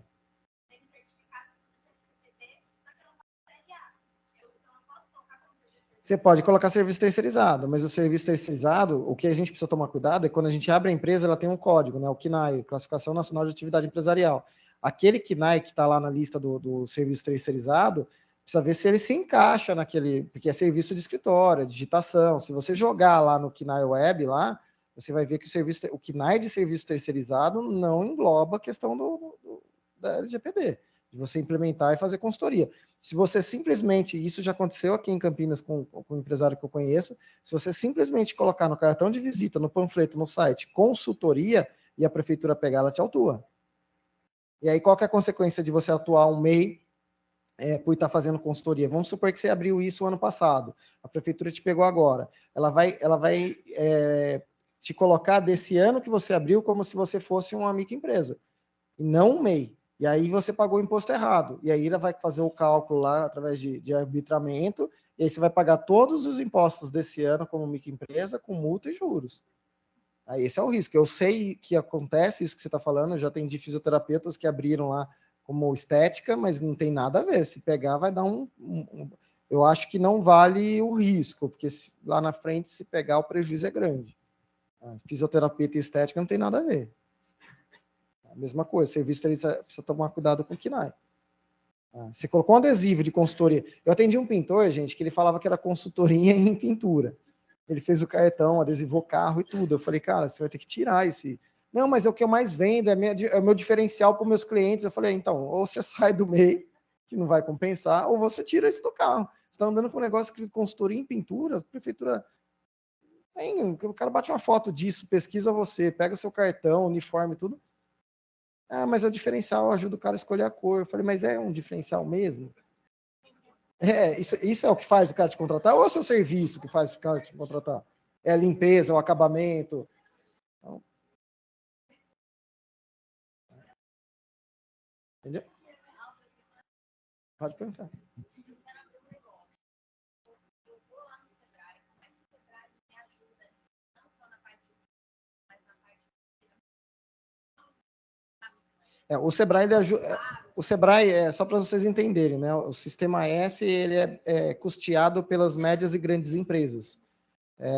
Você pode colocar serviço terceirizado, mas o serviço terceirizado, o que a gente precisa tomar cuidado é quando a gente abre a empresa, ela tem um código, né? O CNAE, Classificação Nacional de Atividade Empresarial. Aquele CNAE que está lá na lista do serviço terceirizado, precisa ver se ele se encaixa naquele, porque é serviço de escritório, digitação. Se você jogar lá no CNAE Web, lá, você vai ver que o CNAE de serviço terceirizado não engloba a questão da LGPD, de você implementar e fazer consultoria. Se você simplesmente, isso já aconteceu aqui em Campinas com um empresário que eu conheço, se você simplesmente colocar no cartão de visita, no panfleto, no site, consultoria, e a prefeitura pegar, ela te autua. E aí, qual que é a consequência de você atuar um MEI por estar fazendo consultoria? Vamos supor que você abriu isso ano passado, a prefeitura te pegou agora. Ela vai te colocar desse ano que você abriu como se você fosse uma microempresa, e não um MEI. E aí você pagou o imposto errado. E aí ela vai fazer o cálculo lá através de arbitramento, e aí você vai pagar todos os impostos desse ano como microempresa, com multa e juros. Aí esse é o risco. Eu sei que acontece isso que você está falando, eu já atendi fisioterapeutas que abriram lá como estética, mas não tem nada a ver. Se pegar, vai dar eu acho que não vale o risco, porque lá na frente, se pegar, o prejuízo é grande. Fisioterapeuta e estética não tem nada a ver. Mesma coisa, serviço precisa tomar cuidado com o KNAI. Você colocou um adesivo de consultoria. Eu atendi um pintor, gente, que ele falava que era consultoria em pintura. Ele fez o cartão, adesivou carro e tudo. Eu falei, cara, você vai ter que tirar esse. Não, mas é o que eu mais vendo, é o meu diferencial para os meus clientes. Eu falei, então, ou você sai do MEI, que não vai compensar, ou você tira isso do carro. Você está andando com um negócio de consultoria em pintura, a prefeitura. O cara bate uma foto disso, pesquisa você, pega seu cartão, uniforme, tudo. Ah, mas é o diferencial, ajuda o cara a escolher a cor. Eu falei, mas é um diferencial mesmo? Isso é o que faz o cara te contratar? Ou é o seu serviço que faz o cara te contratar? É a limpeza, o acabamento? Então, entendeu? Pode perguntar. O Sebrae, ele ajuda, o Sebrae, só para vocês entenderem, né? O Sistema S ele é custeado pelas médias e grandes empresas.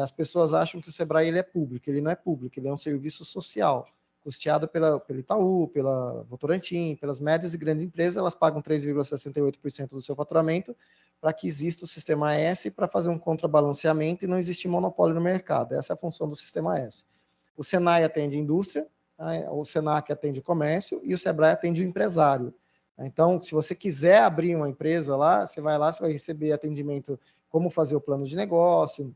As pessoas acham que o Sebrae ele é público, ele não é público, ele é um serviço social, custeado pelo Itaú, pela Votorantim, pelas médias e grandes empresas, elas pagam 3,68% do seu faturamento para que exista o Sistema S para fazer um contrabalanceamento e não existir monopólio no mercado. Essa é a função do Sistema S. O Senai atende indústria, o Senac atende comércio e o Sebrae atende o empresário. Então, se você quiser abrir uma empresa lá, você vai receber atendimento como fazer o plano de negócio,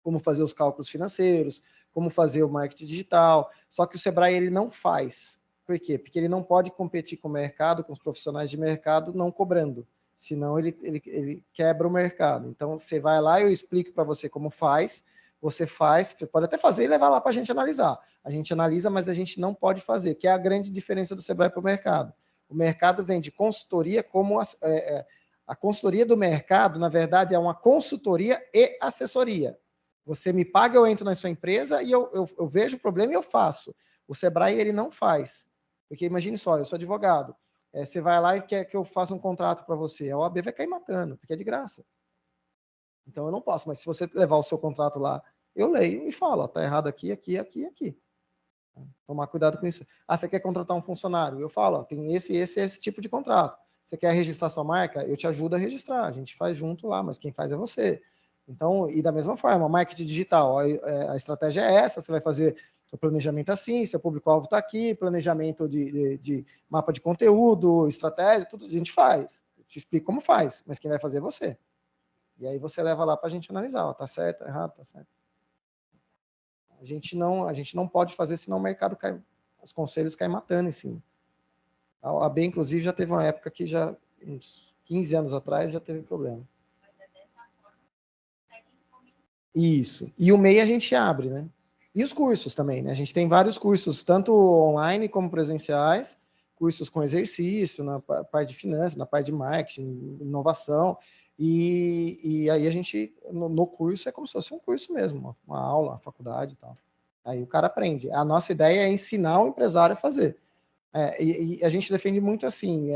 como fazer os cálculos financeiros, como fazer o marketing digital. Só que o Sebrae ele não faz. Por quê? Porque ele não pode competir com o mercado, com os profissionais de mercado, não cobrando. Senão ele quebra o mercado. Então, você vai lá, eu explico para você como faz, você pode até fazer e levar lá para a gente analisar. A gente analisa, mas a gente não pode fazer, que é a grande diferença do Sebrae para o mercado. O mercado vende consultoria como a consultoria do mercado, na verdade, é uma consultoria e assessoria. Você me paga, eu entro na sua empresa e eu vejo o problema e eu faço. O Sebrae, ele não faz. Porque imagine só, eu sou advogado. Você vai lá e quer que eu faça um contrato para você. A OAB vai cair matando, porque é de graça. Então eu não posso. Mas se você levar o seu contrato lá, eu leio e falo, tá errado aqui, aqui, aqui, aqui. Tomar cuidado com isso. Ah, você quer contratar um funcionário? Eu falo, tem esse tipo de contrato. Você quer registrar sua marca? Eu te ajudo a registrar. A gente faz junto lá, mas quem faz é você. Então, e da mesma forma, marketing digital, a estratégia é essa, você vai fazer o planejamento assim, seu público-alvo está aqui, planejamento de mapa de conteúdo, estratégia, tudo a gente faz. Eu te explico como faz, mas quem vai fazer é você. E aí você leva lá para a gente analisar, ó, tá certo, tá errado, tá certo. A gente não pode fazer, senão o mercado cai, os conselhos caem matando em cima. A OAB, inclusive, já teve uma época que já, uns 15 anos atrás, já teve problema. Isso. E o MEI a gente abre, né? E os cursos também, né? A gente tem vários cursos, tanto online como presenciais, cursos com exercício, na parte de finanças, na parte de marketing, inovação. E aí a gente, no curso, é como se fosse um curso mesmo, uma aula, uma faculdade e tal. Aí o cara aprende. A nossa ideia é ensinar o empresário a fazer. E a gente defende muito assim,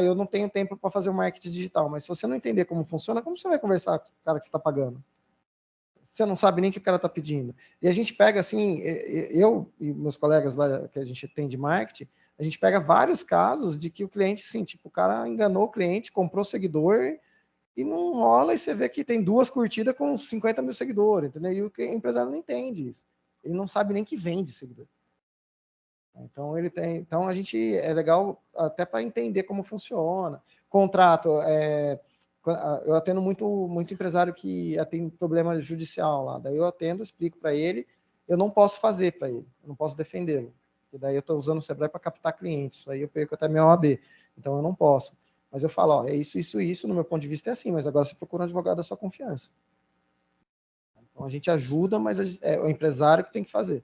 eu não tenho tempo para fazer o marketing digital, mas se você não entender como funciona, como você vai conversar com o cara que você está pagando? Você não sabe nem o que o cara está pedindo. E a gente pega, assim, eu e meus colegas lá, que a gente tem de marketing, a gente pega vários casos de que o cliente, assim, tipo, o cara enganou o cliente, comprou seguidor e não rola, e você vê que tem 2 curtidas com 50 mil seguidores, entendeu? E o empresário não entende isso. Ele não sabe nem que vende seguidor. Então a gente é legal até para entender como funciona. Contrato, eu atendo muito empresário que tem problema judicial lá. Daí eu atendo, explico para ele, eu não posso fazer para ele, eu não posso defendê-lo. E daí eu estou usando o Sebrae para captar clientes, isso aí eu perco até minha OAB. Então eu não posso. Mas eu falo, é isso, no meu ponto de vista é assim, mas agora você procura um advogado da sua confiança. Então a gente ajuda, mas é o empresário que tem que fazer.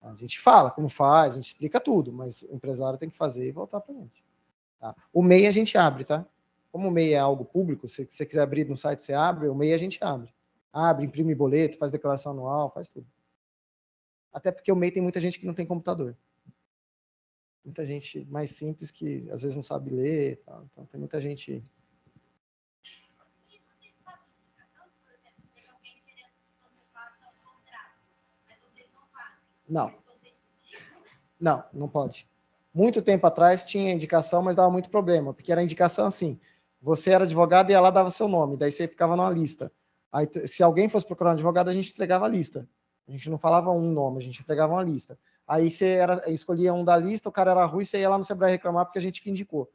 A gente fala como faz, a gente explica tudo, mas o empresário tem que fazer e voltar para a gente. Tá? O MEI a gente abre, tá? Como o MEI é algo público, se você quiser abrir no site, você abre, o MEI a gente abre. Abre, imprime boleto, faz declaração anual, faz tudo. Até porque o MEI tem muita gente que não tem computador. Muita gente mais simples que às vezes não sabe ler. Tá? Então tem muita gente... Não pode. Muito tempo atrás tinha indicação, mas dava muito problema, porque era indicação assim, você era advogado e ela dava seu nome, daí você ficava numa lista. Aí, se alguém fosse procurar um advogado, a gente entregava a lista. A gente não falava um nome, a gente entregava uma lista. Aí você escolhia um da lista, o cara era ruim, você ia lá no Sebrae reclamar porque a gente que indicou.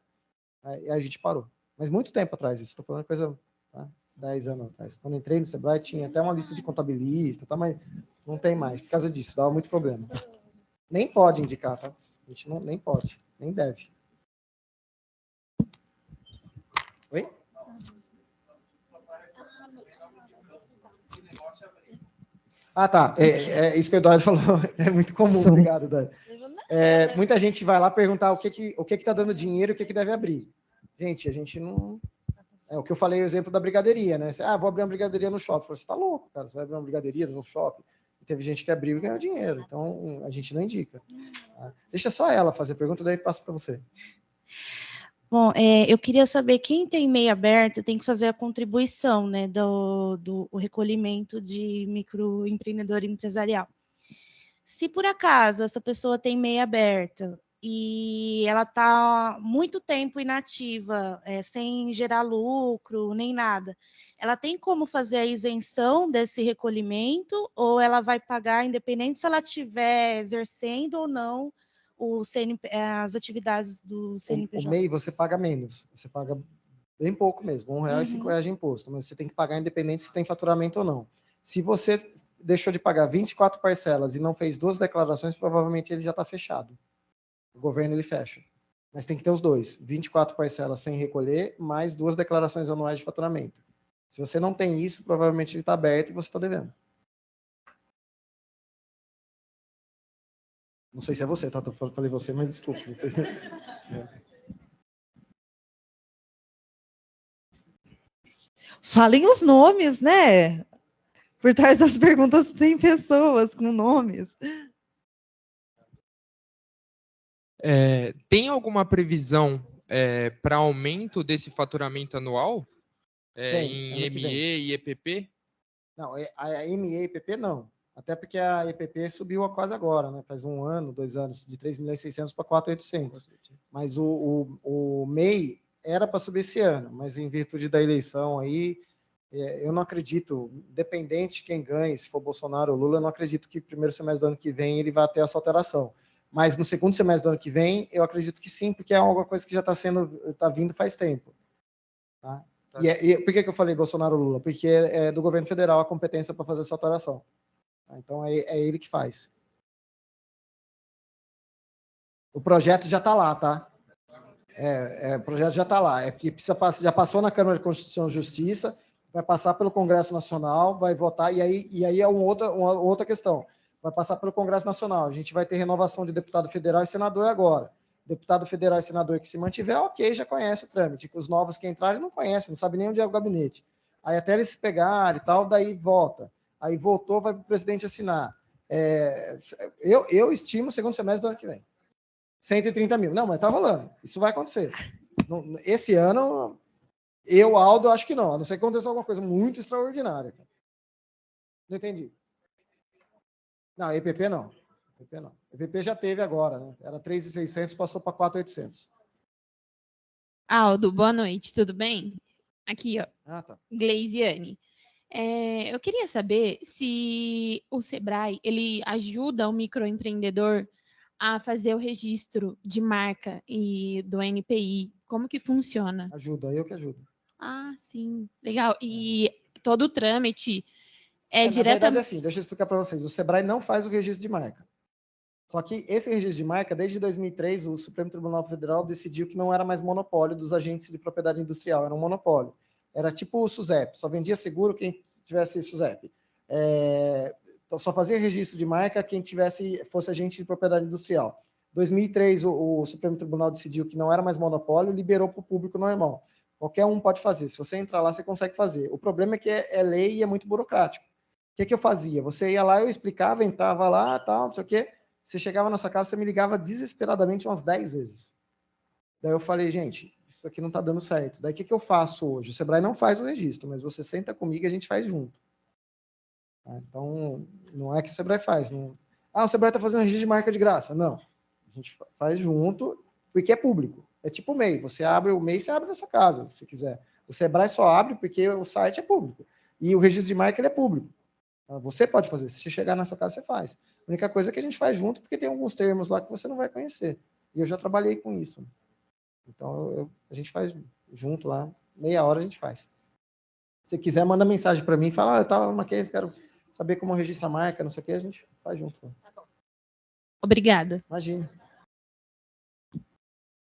Aí a gente parou. Mas muito tempo atrás, isso, estou falando coisa, tá? 10 anos atrás. Quando entrei no Sebrae, tinha até uma lista de contabilista, tá? Mas não tem mais, por causa disso, dava muito problema. Nem pode indicar, tá? A gente nem pode, nem deve. Oi? Ah, tá. Isso que o Eduardo falou. É muito comum. Obrigado, Eduardo. Muita gente vai lá perguntar o que está dando dinheiro e o que deve abrir. Gente, a gente não... É o que eu falei, o exemplo da brigadeiria, né? Vou abrir uma brigadeiria no shopping. Você está louco, cara. Você vai abrir uma brigadeiria no shopping. E teve gente que abriu e ganhou dinheiro. Então, a gente não indica. Tá? Deixa só ela fazer a pergunta, daí passo para você. Bom, eu queria saber, quem tem MEI aberto tem que fazer a contribuição, né, do recolhimento de microempreendedor empresarial. Se por acaso essa pessoa tem MEI aberta e ela está muito tempo inativa, sem gerar lucro, nem nada, ela tem como fazer a isenção desse recolhimento ou ela vai pagar, independente se ela estiver exercendo ou não as atividades do CNPJ? O MEI você paga menos, você paga bem pouco mesmo, R$ 1,05 de imposto, mas você tem que pagar independente se tem faturamento ou não. Se você deixou de pagar 24 parcelas e não fez 2 declarações, provavelmente ele já está fechado. O governo ele fecha. Mas tem que ter os dois, 24 parcelas sem recolher, mais 2 declarações anuais de faturamento. Se você não tem isso, provavelmente ele está aberto e você está devendo. Não sei se é você, tá? Eu falei você, mas desculpa. Não sei se... Falem os nomes, né? Por trás das perguntas tem pessoas com nomes. Tem alguma previsão para aumento desse faturamento anual? Em ME e EPP? Não, a ME e EPP não. Até porque a EPP subiu quase agora, né? Faz 1 ano, 2 anos, de 3.600 para 4.800. Mas o MEI era para subir esse ano, mas em virtude da eleição aí, eu não acredito, independente de quem ganhe, se for Bolsonaro ou Lula, eu não acredito que no primeiro semestre do ano que vem ele vá ter essa alteração. Mas no segundo semestre do ano que vem, eu acredito que sim, porque é alguma coisa que já está vindo faz tempo. Tá? E por que eu falei Bolsonaro ou Lula? Porque é do governo federal a competência para fazer essa alteração. Então, é ele que faz. O projeto já está lá, tá? O projeto já está lá. É porque já passou na Câmara de Constituição e Justiça, vai passar pelo Congresso Nacional, vai votar, e aí é uma outra questão. Vai passar pelo Congresso Nacional. A gente vai ter renovação de deputado federal e senador agora. Deputado federal e senador que se mantiver, ok, já conhece o trâmite. Os novos que entrarem não conhecem, não sabem nem onde é o gabinete. Aí até eles se pegarem e tal, daí vota. Aí voltou, vai para o presidente assinar. Eu estimo o segundo semestre do ano que vem. 130 mil. Não, mas está rolando. Isso vai acontecer. Esse ano, Aldo, acho que não. A não ser que aconteça alguma coisa muito extraordinária. Não entendi. Não, EPP não. EPP não. EPP já teve agora, né? Era 3.600, passou para 4.800. Aldo, boa noite, tudo bem? Aqui, ó. Ah, tá. Gleisiane. Eu queria saber se o Sebrae ele ajuda o microempreendedor a fazer o registro de marca e do NPI. Como que funciona? Ajuda, eu que ajudo. Ah, sim. Legal. E todo o trâmite Na verdade, assim, deixa eu explicar para vocês. O Sebrae não faz o registro de marca. Só que esse registro de marca, desde 2003, o Supremo Tribunal Federal decidiu que não era mais monopólio dos agentes de propriedade industrial, era um monopólio. Era tipo o SUSEP, só vendia seguro quem tivesse SUSEP. Então, só fazia registro de marca quem fosse agente de propriedade industrial. Em 2003, o Supremo Tribunal decidiu que não era mais monopólio, liberou para o público normal. Qualquer um pode fazer. Se você entrar lá, você consegue fazer. O problema é que é lei e é muito burocrático. O que eu fazia? Você ia lá, eu explicava, entrava lá, tal, não sei o quê. Você chegava na sua casa, você me ligava desesperadamente umas 10 vezes. Daí eu falei, gente, isso aqui não está dando certo. Daí o que eu faço hoje? O Sebrae não faz o registro, mas você senta comigo e a gente faz junto. Então, não é que o Sebrae faz. Não... o Sebrae está fazendo registro de marca de graça. Não. A gente faz junto, porque é público. É tipo o MEI. Você abre o MEI, você abre na sua casa, se quiser. O Sebrae só abre porque o site é público. E o registro de marca ele é público. Você pode fazer. Se você chegar na sua casa, você faz. A única coisa é que a gente faz junto, porque tem alguns termos lá que você não vai conhecer. E eu já trabalhei com isso. Então, a gente faz junto lá. Meia hora a gente faz. Se quiser, manda mensagem para mim. Fala, eu estava numa case, quero saber como registra a marca, não sei o que, a gente faz junto. Tá bom. Obrigada. Imagina.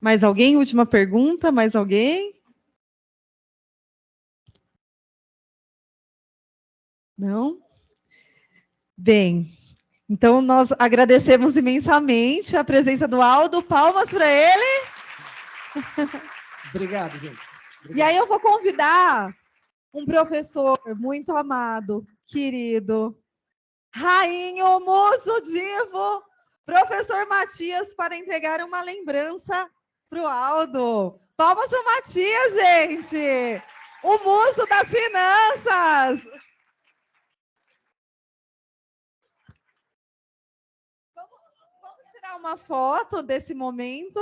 Mais alguém? Última pergunta, mais alguém? Não? Bem, então nós agradecemos imensamente a presença do Aldo. Palmas para ele. Obrigado, gente. Obrigado. E aí eu vou convidar um professor muito amado, querido, Rainho Muso Divo, professor Matias, para entregar uma lembrança para o Aldo. Palmas para o Matias, gente! O muso das finanças! Vamos tirar uma foto desse momento.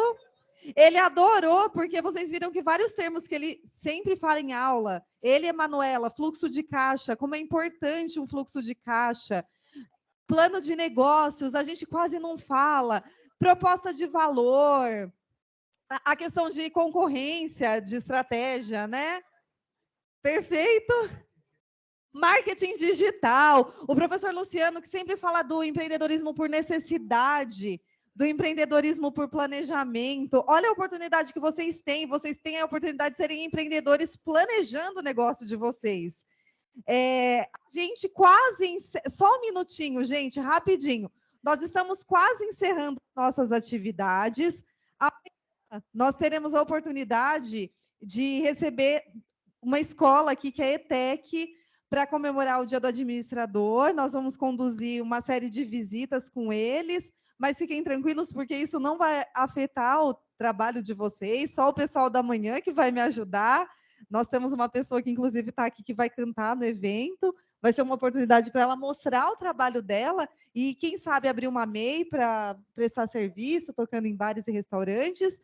Ele adorou, porque vocês viram que vários termos que ele sempre fala em aula, ele e Manuela, fluxo de caixa, como é importante um fluxo de caixa, plano de negócios, a gente quase não fala, proposta de valor, a questão de concorrência, de estratégia, né? Perfeito? Marketing digital, o professor Luciano, que sempre fala do empreendedorismo por necessidade, do empreendedorismo por planejamento. Olha a oportunidade que vocês têm a oportunidade de serem empreendedores planejando o negócio de vocês. Gente, só um minutinho, gente, rapidinho. Nós estamos quase encerrando nossas atividades. Amanhã nós teremos a oportunidade de receber uma escola aqui, que é a ETEC, para comemorar o Dia do Administrador. Nós vamos conduzir uma série de visitas com eles, mas fiquem tranquilos, porque isso não vai afetar o trabalho de vocês, só o pessoal da manhã que vai me ajudar. Nós temos uma pessoa que, inclusive, está aqui, que vai cantar no evento. Vai ser uma oportunidade para ela mostrar o trabalho dela e, quem sabe, abrir uma MEI para prestar serviço, tocando em bares e restaurantes.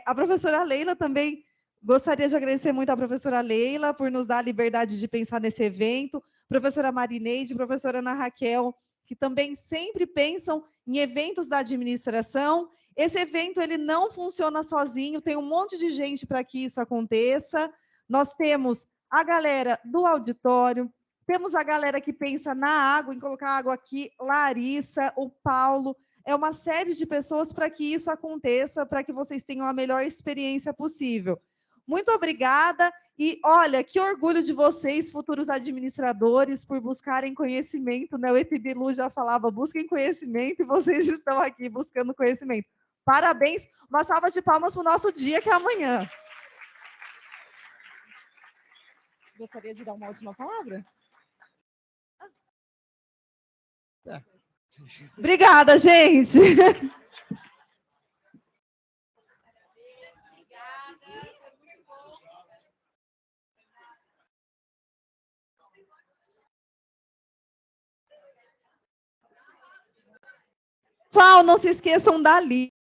A professora Leila também, gostaria de agradecer muito à professora Leila por nos dar a liberdade de pensar nesse evento, professora Marineide, professora Ana Raquel, que também sempre pensam em eventos da administração. Esse evento ele não funciona sozinho, tem um monte de gente para que isso aconteça. Nós temos a galera do auditório, temos a galera que pensa na água, em colocar água aqui, Larissa, o Paulo, é uma série de pessoas para que isso aconteça, para que vocês tenham a melhor experiência possível. Muito obrigada e, olha, que orgulho de vocês, futuros administradores, por buscarem conhecimento, né? O Epibilu já falava, busquem conhecimento, e vocês estão aqui buscando conhecimento. Parabéns, uma salva de palmas para o nosso dia, que é amanhã. Gostaria de dar uma última palavra? Obrigada, gente. Pessoal, não se esqueçam da lista.